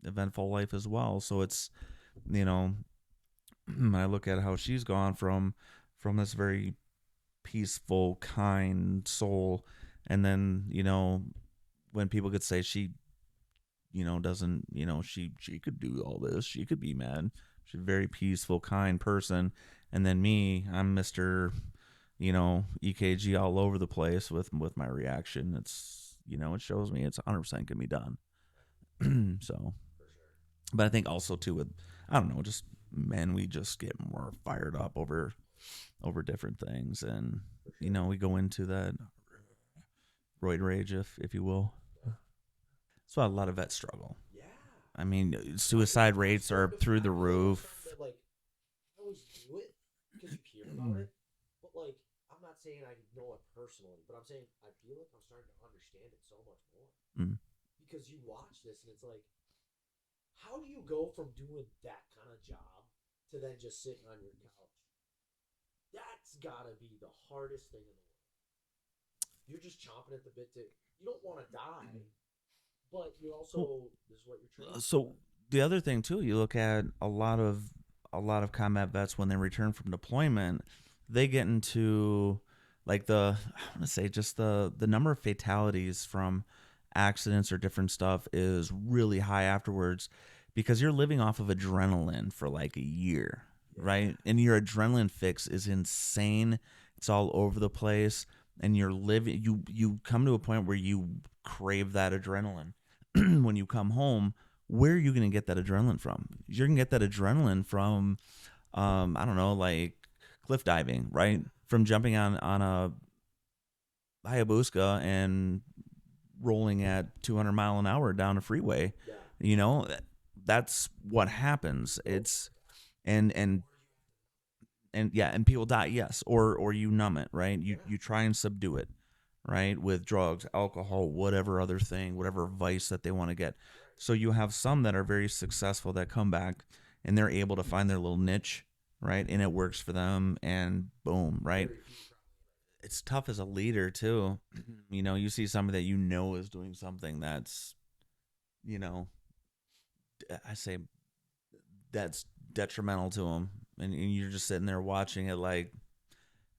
Speaker 2: eventful life as well. So it's, you know, I look at how she's gone from this very peaceful, kind soul, and then, when people could say she, doesn't, she could do all this, she could be mad. She's a very peaceful, kind person, and then me, I'm Mister, EKG all over the place with my reaction. It's, it shows me it's 100% can be done. So, but I think also too with, I don't know, just men, we just get more fired up over different things, and we go into that roid rage, if you will. That's why a lot of vets struggle. I mean, suicide rates are through the roof.
Speaker 3: Like, I always do it because you hear about it, but like, I'm not saying I know it personally, but I'm saying I feel like I'm starting to understand it so much more
Speaker 2: Mm.
Speaker 3: because you watch this and it's like, how do you go from doing that kind of job to then just sitting on your couch? That's gotta be the hardest thing in the world. You're just chomping at the bit to. You don't want to die, but you're also this is what you're training.
Speaker 2: So the other thing too, you look at a lot of combat vets when they return from deployment, they get into like I want to say just the number of fatalities from accidents or different stuff is really high afterwards, because you're living off of adrenaline for like a year, right? And your adrenaline fix is insane. It's all over the place, and you're living. You come to a point where you crave that adrenaline. When you come home, where are you going to get that adrenaline from? You're going to get that adrenaline from, I don't know, like cliff diving, right? From jumping on a Hayabusa and rolling at 200 mile an hour down a freeway. You know, that's what happens. It's and yeah, and people die, yes, or you numb it, right? You try and subdue it, right, with drugs, alcohol, whatever other thing, whatever vice that they want to get. So you have some that are very successful that come back and they're able to find their little niche, right, and it works for them, and boom, right. It's tough as a leader too. You see somebody that is doing something that's, you know, I say that's detrimental to them, and you're just sitting there watching it like,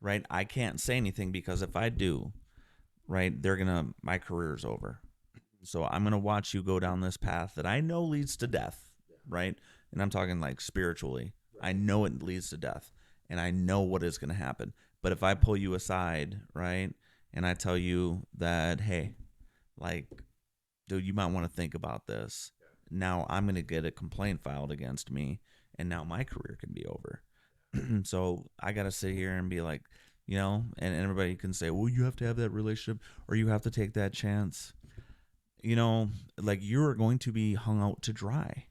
Speaker 2: right, I can't say anything because if I do, right, my career's over. So I'm gonna watch you go down this path that I know leads to death, right? And I'm talking like spiritually. I know it leads to death, and I know what is gonna happen. But if I pull you aside, right, and I tell you that, hey, like, dude, you might want to think about this. Now I'm gonna get a complaint filed against me, and now my career can be over. So I gotta sit here and be like, and everybody can say, well, you have to have that relationship or you have to take that chance. Like, you're going to be hung out to dry.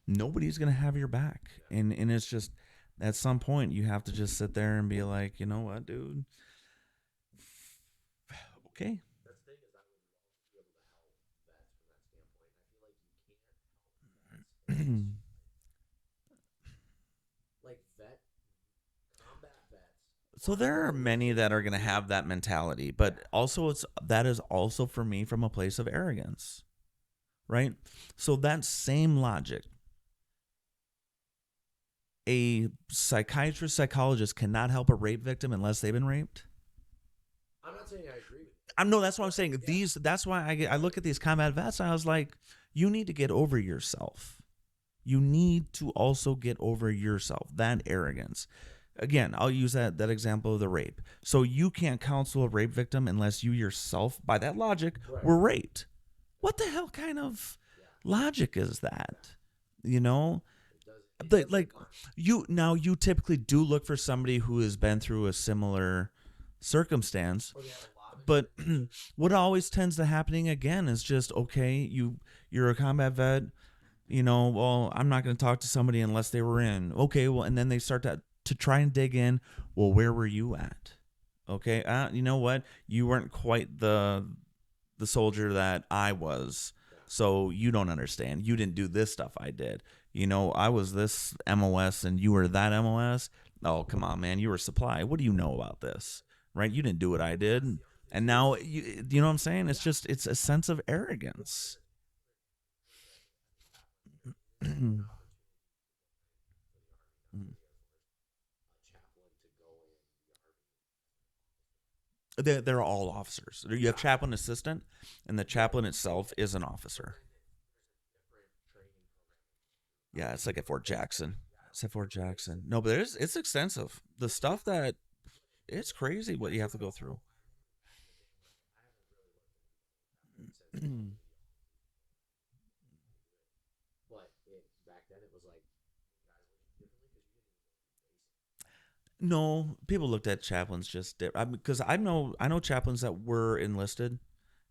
Speaker 2: Nobody's going to have your back. And it's just, at some point, you have to just sit there and be like, you know what, dude? Okay.
Speaker 3: That's the thing is, I would love to be able to help vets from that standpoint. I feel like you can't help vets. Like combat vets.
Speaker 2: So there are many that are going to have that mentality, but also that is also for me from a place of arrogance, right? So that same logic, a psychiatrist, psychologist cannot help a rape victim unless they've been raped.
Speaker 3: I'm not saying I agree with you.
Speaker 2: No, that's what I'm saying. That's why I look at these combat vets and I was like, you need to get over yourself. You need to also get over yourself, that arrogance. Again, I'll use that example of the rape. So you can't counsel a rape victim unless you yourself, by that logic, were raped. What the hell kind of logic is that? Like, you typically do look for somebody who has been through a similar circumstance. But what always tends to happening again is just, okay, you're a combat vet, well, I'm not going to talk to somebody unless they were in. Okay, well, and then they start to try and dig in. Well, where were you at? Okay, you know what? You weren't quite the soldier that I was, so you don't understand. You didn't do this stuff I did. I was this MOS and you were that MOS. Oh, come on, man. You were supply. What do you know about this? Right? You didn't do what I did. And now, you know what I'm saying? It's a sense of arrogance. Mhm. They're all officers. You have chaplain assistant, and the chaplain itself is an officer. Yeah, it's like at Fort Jackson. It's at Fort Jackson. No, but it's extensive. The stuff that it's crazy what you have to go through.
Speaker 3: But back then it was like guys looked differently because you didn't even go
Speaker 2: No, people looked at chaplains just because I know chaplains that were enlisted,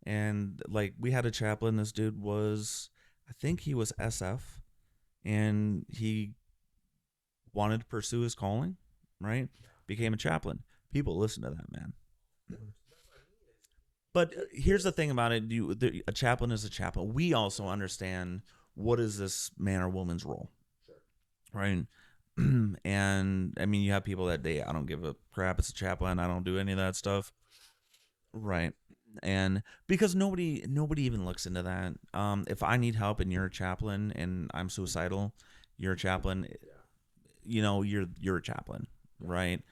Speaker 2: and like we had a chaplain. This dude was, I think he was SF, and he wanted to pursue his calling, right? Became a chaplain. People listen to that man. But here's the thing about it: a chaplain is a chaplain. We also understand what is this man or woman's role, right? And I mean, you have people that I don't give a crap. It's a chaplain. I don't do any of that stuff, right? And because nobody even looks into that. If I need help and you're a chaplain and I'm suicidal, you're a chaplain. You're a chaplain, right?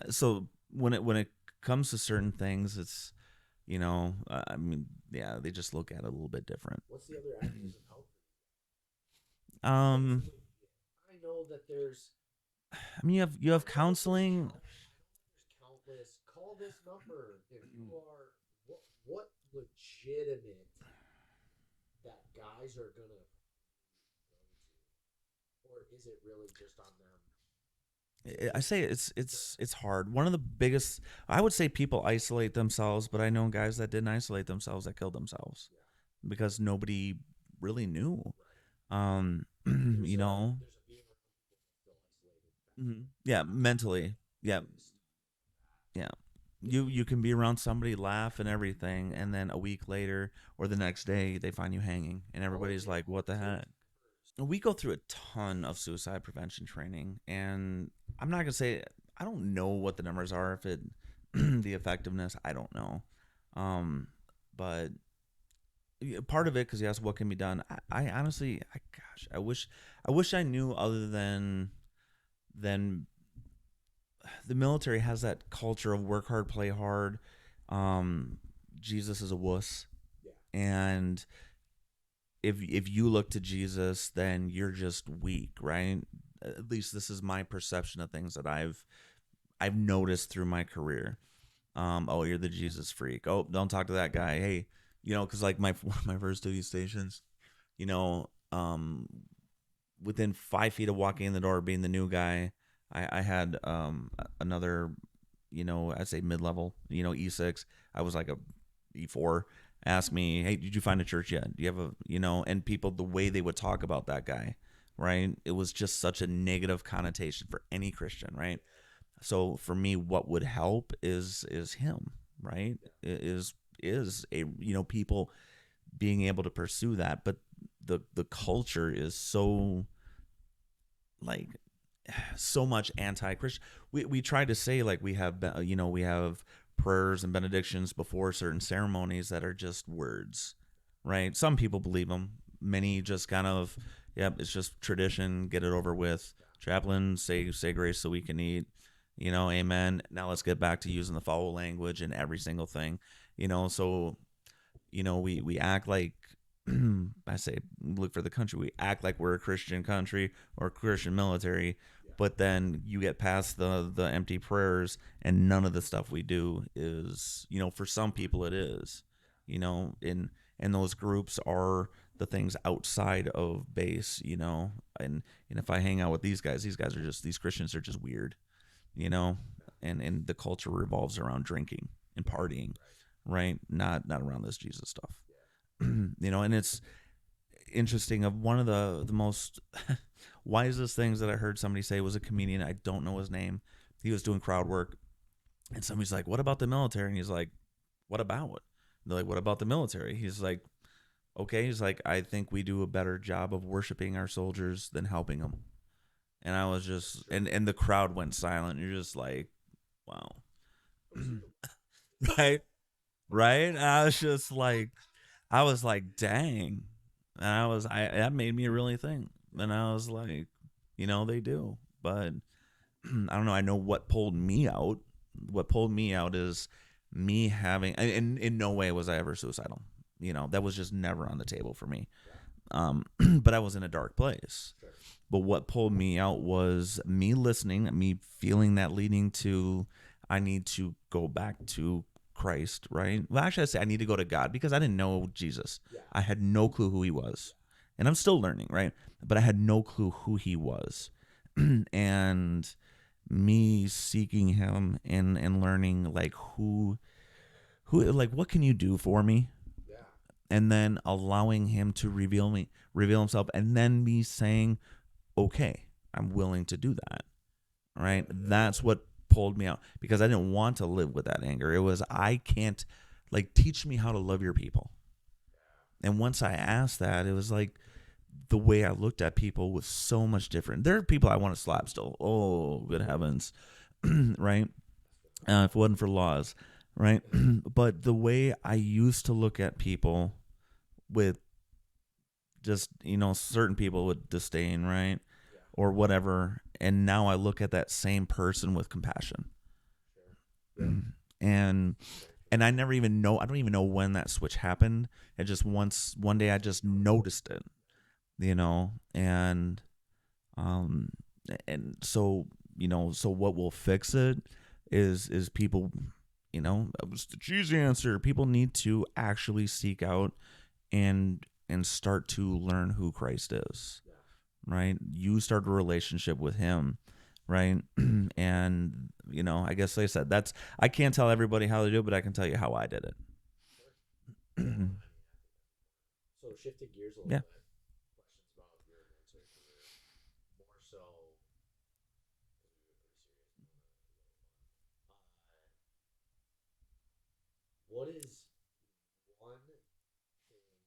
Speaker 2: So when it comes to certain things, it's I mean, yeah, they just look at it a little bit different.
Speaker 3: What's the other avenues of help?
Speaker 2: um,
Speaker 3: I know that there's
Speaker 2: I mean, you have counseling.
Speaker 3: there's countless. Call this number if you are what legitimate that guys are gonna go to, or is it really just on them?
Speaker 2: I say it's hard. One of the biggest, I would say, people isolate themselves, but I know guys that didn't isolate themselves that killed themselves because nobody really knew.
Speaker 3: There's
Speaker 2: You know,
Speaker 3: there's a being still isolated.
Speaker 2: yeah, mentally, yeah, yeah. You can be around somebody, laugh and everything, and then a week later or the next day they find you hanging, and everybody's like, "What the heck?" We go through a ton of suicide prevention training, and I'm not gonna say I don't know what the numbers are. If it the effectiveness, I don't know. But part of it, because you asked what can be done. I honestly, gosh, I wish I knew other than the military has that culture of work hard, play hard. Um, Jesus is a wuss, and if you look to Jesus, then you're just weak, right? At least this is my perception of things that I've noticed through my career. Oh, you're the Jesus freak. Oh, don't talk to that guy. Hey, because like one of my first duty stations, you know, um, within 5 feet of walking in the door, being the new guy, I had another, I'd say mid level, E6. I was like a E4. Ask me, hey, did you find a church yet? Do you have and people, the way they would talk about that guy, right? It was just such a negative connotation for any Christian, right? So for me, what would help is him, right? Is a people being able to pursue that, but the culture is so like so much anti-Christian. We try to say like we have prayers and benedictions before certain ceremonies that are just words, right? Some people believe them. Many just kind of, yep, it's just tradition. Get it over with. Chaplain, say grace so we can eat. Amen. Now let's get back to using the foul language in every single thing. So we act like I say look for the country. We act like we're a Christian country or a Christian military, but then you get past the empty prayers, and none of the stuff we do is, for some people it is, and those groups are the things outside of base, and if I hang out with these Christians are just weird, you know, and the culture revolves around drinking and partying, right? Not around this Jesus stuff. And it's interesting. Of one of the most wisest things that I heard somebody say was a comedian. I don't know his name. He was doing crowd work, and somebody's like, "What about the military?" And he's like, "What about it?" They're like, "What about the military?" He's like, "Okay." He's like, "I think we do a better job of worshiping our soldiers than helping them." And I was just, and the crowd went silent. You're just like, wow, right, right. And I was like, dang. And that made me really think. And I was like, they do. But I don't know. I know what pulled me out. What pulled me out is me having, and in no way was I ever suicidal. That was just never on the table for me. But I was in a dark place.
Speaker 3: Sure.
Speaker 2: But what pulled me out was me listening, me feeling that leading to, I need to go back to Christ, right? Well, actually, I say I need to go to God because I didn't know Jesus.
Speaker 3: Yeah.
Speaker 2: I had no clue who he was. And I'm still learning, right? But I had no clue who he was. And me seeking him and learning like who like what can you do for me?
Speaker 3: Yeah.
Speaker 2: And then allowing him to reveal himself, and then me saying, okay, I'm willing to do that. Right? That's what pulled me out, because I didn't want to live with that anger. It was, I can't, like, teach me how to love your people. And once I asked that, it was like the way I looked at people was so much different. There are people I want to slap still. Oh, good heavens. Right? If it wasn't for laws. Right? But the way I used to look at people with just, certain people with disdain, right?
Speaker 3: Yeah.
Speaker 2: Or whatever. And now I look at that same person with compassion.
Speaker 3: Sure. Yeah.
Speaker 2: And I don't even know when that switch happened. It just one day I just noticed it, and so, so what will fix it is people, that was the cheesy answer. People need to actually seek out and start to learn who Christ is, right? You start a relationship with him, right? And, I guess, like I said, I can't tell everybody how to do it, but I can tell you how I did it.
Speaker 3: So shifting gears a little
Speaker 2: Yeah.
Speaker 3: bit, questions about your military career, more so because we were pretty serious. What is one thing that you wish you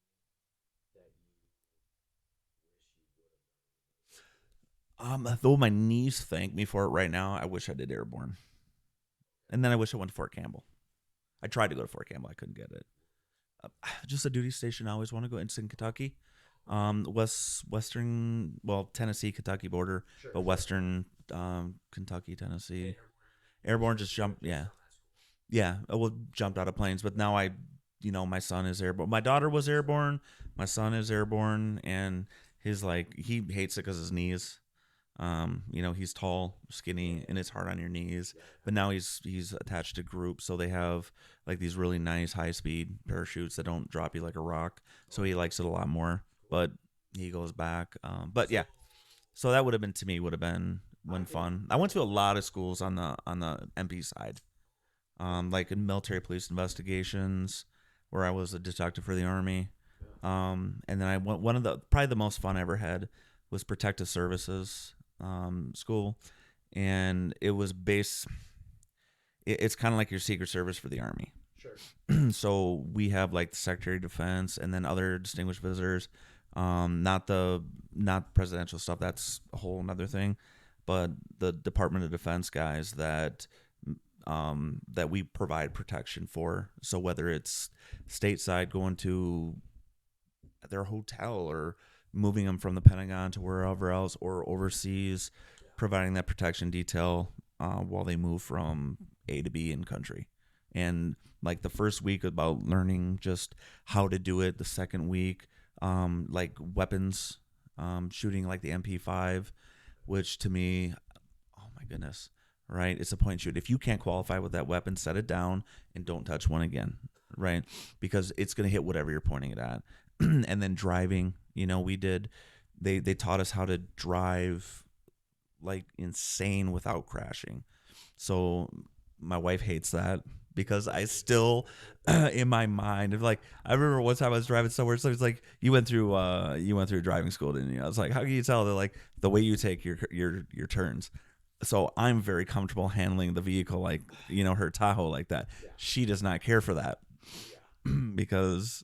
Speaker 3: would have done?
Speaker 2: Though my knees thank me for it right now, I wish I did airborne. And then I wish I went to Fort Campbell. I tried to go to Fort Campbell. I couldn't get it. Just a duty station I always want to go. It's in Kentucky. Tennessee, Kentucky border,
Speaker 3: Sure,
Speaker 2: but western Kentucky, Tennessee. Airborne just jumped, yeah. Yeah, jumped out of planes, but now my son is airborne. My daughter was airborne. My son is airborne, and he hates it because his knees. He's tall, skinny, and it's hard on your knees. But now he's attached to group, so they have like these really nice high-speed parachutes that don't drop you like a rock. So he likes it a lot more. But he goes back. But yeah, so that would have been when fun. I went to a lot of schools on the MP side, like in military police investigations, where I was a detective for the Army. And then I went, probably the most fun I ever had was protective services school, and it was it's kind of like your Secret Service for the Army.
Speaker 3: Sure.
Speaker 2: So we have like the Secretary of Defense and then other distinguished visitors, not presidential stuff, that's a whole another thing, but the Department of Defense guys that we provide protection for. So whether it's stateside, going to their hotel, or moving them from the Pentagon to wherever else, or overseas, providing that protection detail while they move from A to B in country. And like the first week about learning just how to do it. The second week, like weapons, shooting like the MP5, which to me, oh my goodness, right? It's a point and shoot. If you can't qualify with that weapon, set it down and don't touch one again, right? Because it's going to hit whatever you're pointing it at. And then driving, they taught us how to drive like insane without crashing. So my wife hates that because I still, in my mind, like I remember one time I was driving somewhere. So it's like, you went through driving school, didn't you? I was like, how can you tell? They're like, the way you take your turns. So I'm very comfortable handling the vehicle, like, her Tahoe like that.
Speaker 3: Yeah.
Speaker 2: She does not care for that because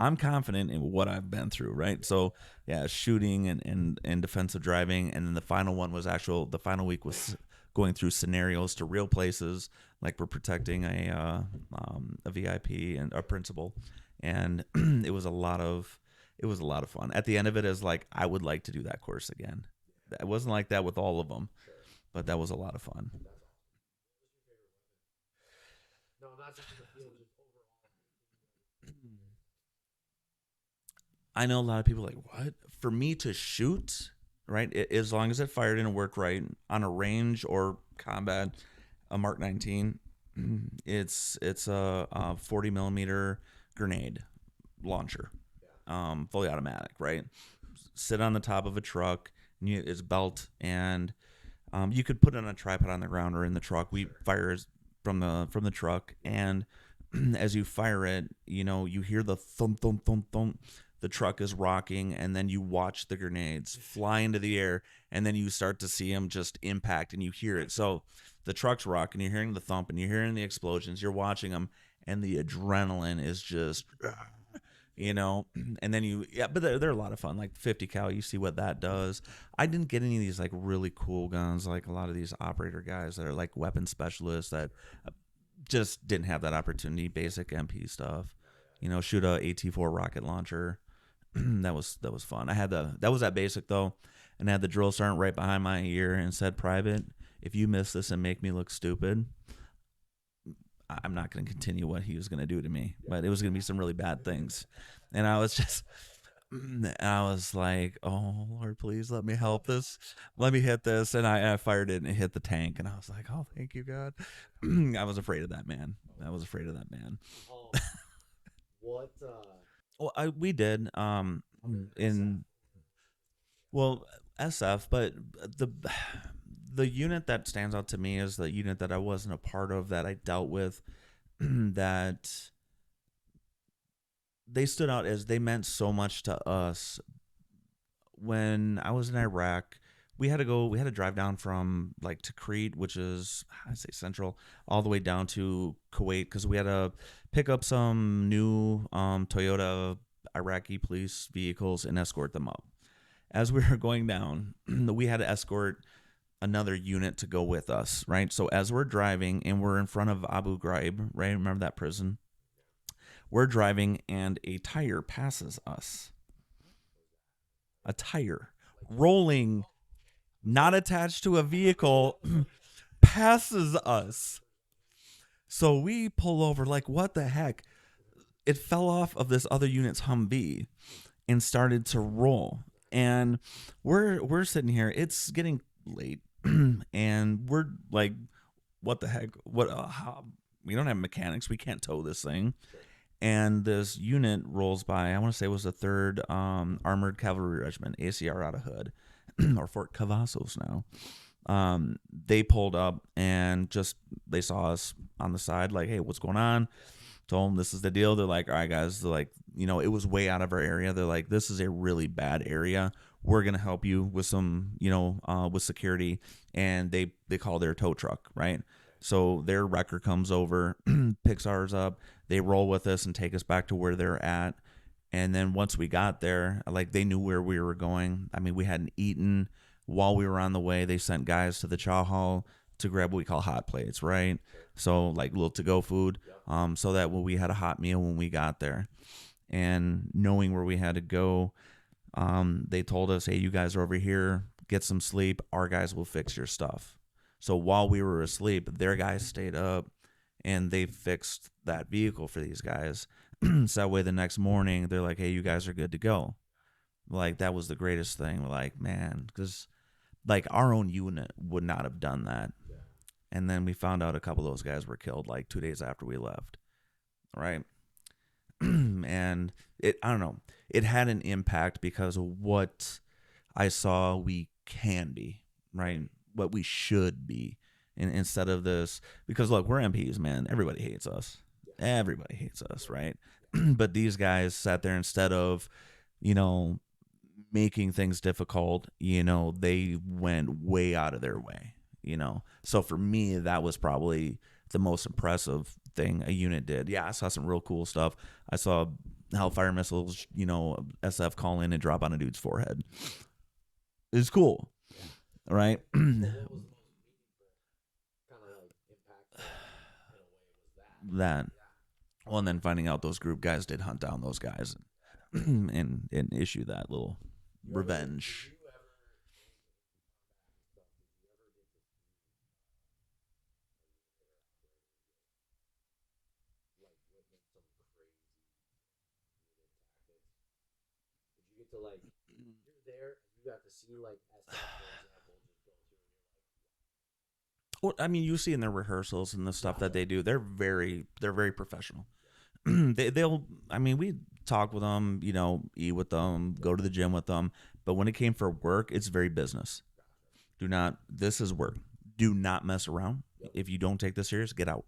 Speaker 2: I'm confident in what I've been through, right? So yeah, shooting and defensive driving. And then the final week was going through scenarios to real places, like we're protecting a VIP and a principal. And it was It was a lot of fun. At the end of it, is like I would like to do that course again. It wasn't like that with all of them,
Speaker 3: Sure.
Speaker 2: but that was a lot of fun.
Speaker 3: That's awesome. No, not just in the field, just overall.
Speaker 2: I know a lot of people are like, what? For me to shoot, right? As long as it fired and worked right on a range or combat, a Mark 19, it's a 40 millimeter grenade launcher, fully automatic, right? Sit on the top of a truck, and it's belt, and you could put it on a tripod on the ground or in the truck. We fire from the truck, and as you fire it, you hear the thump thump thump thump. The truck is rocking, and then you watch the grenades fly into the air, and then you start to see them just impact, and you hear it. So the truck's rocking, you're hearing the thump, and you're hearing the explosions. You're watching them, and the adrenaline is just, and then but they're a lot of fun. Like 50 cal, you see what that does. I didn't get any of these like really cool guns, like a lot of these operator guys that are like weapon specialists that just didn't have that opportunity. Basic MP stuff, shoot a AT4 rocket launcher. that was fun. That was at basic though, and I had the drill sergeant right behind my ear and said, "Private, if you miss this and make me look stupid, I'm not going to continue what he was going to do to me." But it was going to be some really bad things, and I was like, "Oh Lord, please let me help this, let me hit this," and I fired it and it hit the tank, and I was like, "Oh, thank you God." I was afraid of that man.
Speaker 3: What?
Speaker 2: Well, we did in SF, but the unit that stands out to me is the unit that I wasn't a part of, that I dealt with, that they stood out as they meant so much to us. When I was in Iraq, we had to drive down from like Tikrit, which is, I say central, all the way down to Kuwait, because we had to pick up some new Toyota Iraqi police vehicles and escort them up. As we were going down, we had to escort another unit to go with us, right? So as we're driving and we're in front of Abu Ghraib, right? Remember that prison? We're driving and a tire passes us. A tire rolling, not attached to a vehicle, passes us. So we pull over like, what the heck? It fell off of this other unit's Humvee and started to roll. And we're sitting here. It's getting late, and we're like, what the heck? We don't have mechanics. We can't tow this thing. And this unit rolls by. I want to say it was the 3rd Armored Cavalry Regiment, ACR out of Hood, or Fort Cavazos now. They pulled up and they saw us on the side, like, hey, what's going on? Told them this is the deal. They're like, all right, guys. They're like, it was way out of our area. They're like, this is a really bad area. We're gonna help you with some, with security. And they call their tow truck, right? So their wrecker comes over, picks ours up. They roll with us and take us back to where they're at. And then once we got there, like, they knew where we were going. I mean, we hadn't eaten while we were on the way. They sent guys to the chow hall to grab what we call hot plates, right? So like little to-go food, so that we had a hot meal when we got there. And knowing where we had to go, they told us, hey, you guys are over here, get some sleep. Our guys will fix your stuff. So while we were asleep, their guys stayed up and they fixed that vehicle for these guys. So that way the next morning, they're like, hey, you guys are good to go. Like, that was the greatest thing. Like, man, because like our own unit would not have done that. And then we found out a couple of those guys were killed like 2 days after we left. Right. And I don't know, it had an impact because of what I saw we can be, right? What we should be. And instead of this, because look, we're MPs, man. Everybody hates us. Everybody hates us, right? But these guys sat there, instead of, making things difficult, they went way out of their way, So for me, that was probably the most impressive thing a unit did. Yeah, I saw some real cool stuff. I saw Hellfire missiles, SF call in and drop on a dude's forehead. It's cool, right?
Speaker 3: What was the most kind of like impactful in a way was that?
Speaker 2: That. Well, and then finding out those group guys did hunt down those guys. and issue that little
Speaker 3: You
Speaker 2: revenge.
Speaker 3: Did you ever, did you ever get to see, like, witness some crazy unit tactics? Did you get to, like, you're there and you got to see, like, SF, for example, just go through and you're like,
Speaker 2: Well, I mean, you see in their rehearsals and the stuff that they do, they're very professional. I mean, we talk with them, eat with them, go to the gym with them, but when it came for work, it's very business. Do not, this is work. Do not mess around. If you don't take this serious, get out.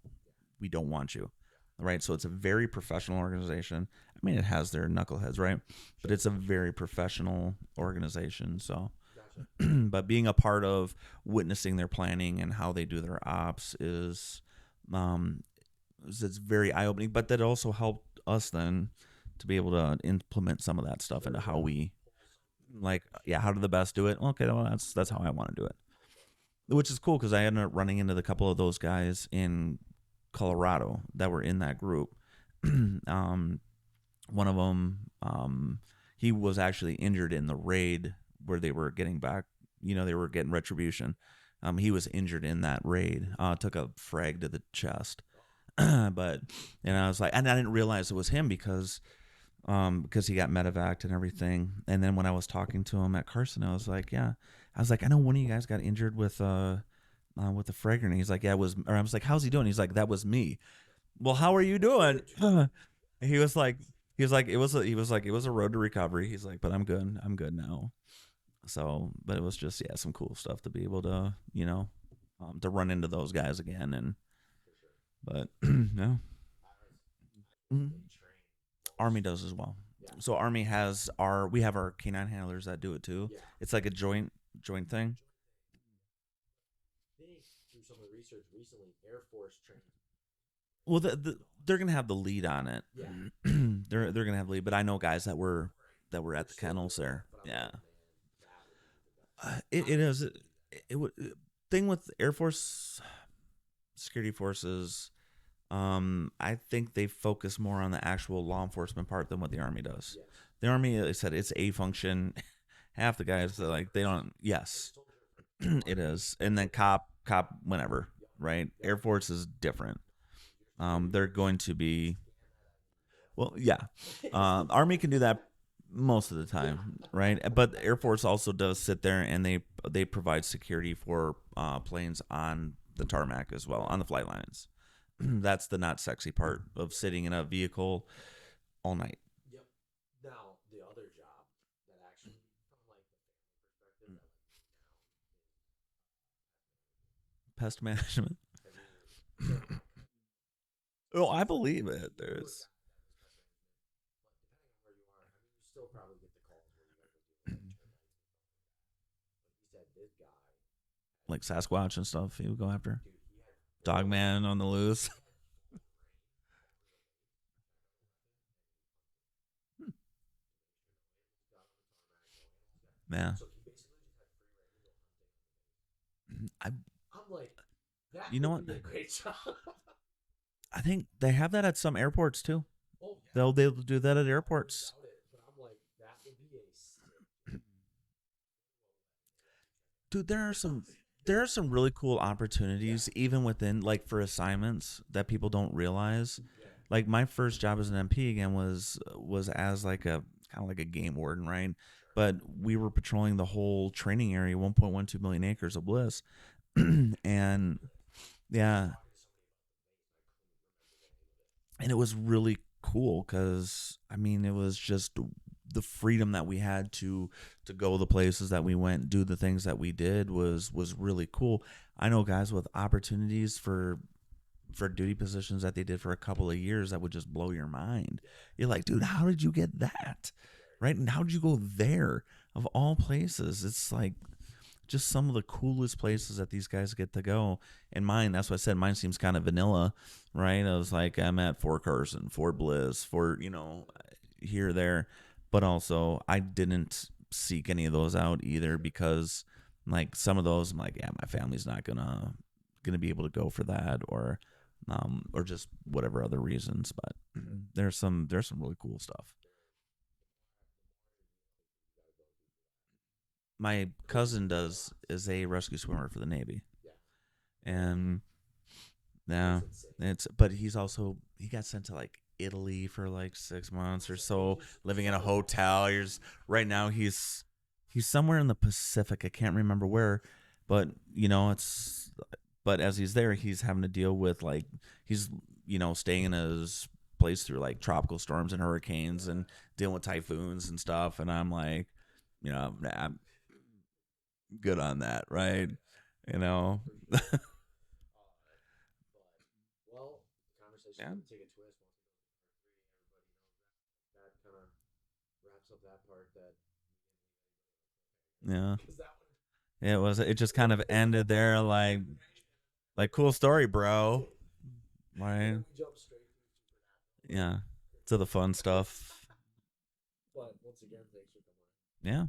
Speaker 2: We don't want you. Right. So it's a very professional organization. I mean, it has their knuckleheads, right? But it's a very professional organization. So, but being a part of witnessing their planning and how they do their ops um, it's very eye opening. But that also helped us then to be able to implement some of that stuff into how we how do the best do it? Okay, well that's how I want to do it, which is cool because I ended up running into a couple of those guys in Colorado that were in that group. One of them, he was actually injured in the raid where they were getting back. They were getting retribution. He was injured in that raid. Took a frag to the chest, but I was like, and I didn't realize it was him because he got medevaced and everything. And then when I was talking to him at Carson, I was like, I know one of you guys got injured with the fragger. And he's like, yeah, it was. Or I was like, how's he doing? He's like, that was me. Well, how are you doing? he was like, it was a road to recovery. He's like, but I'm good now. So, but it was just some cool stuff to be able to to run into those guys again. And but no. Mhm. Army does as well. So Army has we have our canine handlers that do it too. It's like a joint thing.
Speaker 3: I think through some of the research recently, Air Force training.
Speaker 2: Well, they're gonna have the lead on it.
Speaker 3: Yeah.
Speaker 2: they're gonna have the lead, but I know guys that were at the kennels there. Yeah. It is it would thing with Air Force security forces. I think they focus more on the actual law enforcement part than what the Army does.
Speaker 3: Yes.
Speaker 2: The Army, they said it's a function. Half the guys they don't. Yes, it is, and then cop whenever, right? Air Force is different. They're going to be, well, yeah. Army can do that most of the time, right? But Air Force also does sit there and they provide security for planes on the tarmac as well, on the flight lines. That's the not sexy part of sitting in a vehicle all night.
Speaker 3: Yep. Now the other job that actually, from like the family perspective,
Speaker 2: Pest management.
Speaker 3: I mean,
Speaker 2: Oh, I believe it. There's
Speaker 3: but depending on where you are, I mean, you still probably get the calls where you guys are doing but he said this guy,
Speaker 2: like Sasquatch and stuff he would go after.
Speaker 3: dude, he had
Speaker 2: Dogman on the loose. Yeah.
Speaker 3: So he basically just had free reign to go hunting. I'm like, that
Speaker 2: You know
Speaker 3: would
Speaker 2: what?
Speaker 3: be a great job.
Speaker 2: I think they have that at some airports too.
Speaker 3: Oh, yeah.
Speaker 2: They'll do that at airports.
Speaker 3: Doubt it, but I'm like, that would be a sick.
Speaker 2: Dude, there are some really cool opportunities even within like for assignments that people don't realize.
Speaker 3: Yeah.
Speaker 2: Like my first job as an MP again was as like a kind of like a game warden, right? But we were patrolling the whole training area, 1.12 million acres of bliss. And yeah, and it was really cool because I mean it was just the freedom that we had to go the places that we went, do the things that we did was really cool. I know guys with opportunities for duty positions that they did for a couple of years that would just blow your mind. You're like, dude, how did you get that? Right? And how did you go there of all places? It's like just some of the coolest places that these guys get to go. And mine, that's what I said, mine seems kind of vanilla, right? I was like, I'm at Fort Carson, Fort Bliss, here, there. But also, I didn't seek any of those out either because, like, some of those, I'm like, yeah, my family's not gonna be able to go for that, or just whatever other reasons. But there's some really cool stuff. my cousin is a rescue swimmer for the Navy.
Speaker 3: Yeah.
Speaker 2: And yeah,
Speaker 3: That's insane.
Speaker 2: but he got sent to like Italy for like 6 months or so, living in a hotel. Right now he's somewhere in the Pacific. I can't remember where, but but as he's there, he's having to deal with like he's staying in his place through like tropical storms and hurricanes and dealing with typhoons and stuff. And I'm like, I'm good on that, right? You know.
Speaker 3: Well, the conversation's
Speaker 2: Yeah.
Speaker 3: going to take a twist once we go to part 3. Everybody knows that kind of wraps up that part. That
Speaker 2: Yeah.
Speaker 3: because that one.
Speaker 2: It just kind of ended there like cool story, bro. Right?
Speaker 3: We jump straight through
Speaker 2: Yeah. To the fun stuff.
Speaker 3: But once again, thanks for coming.
Speaker 2: Yeah.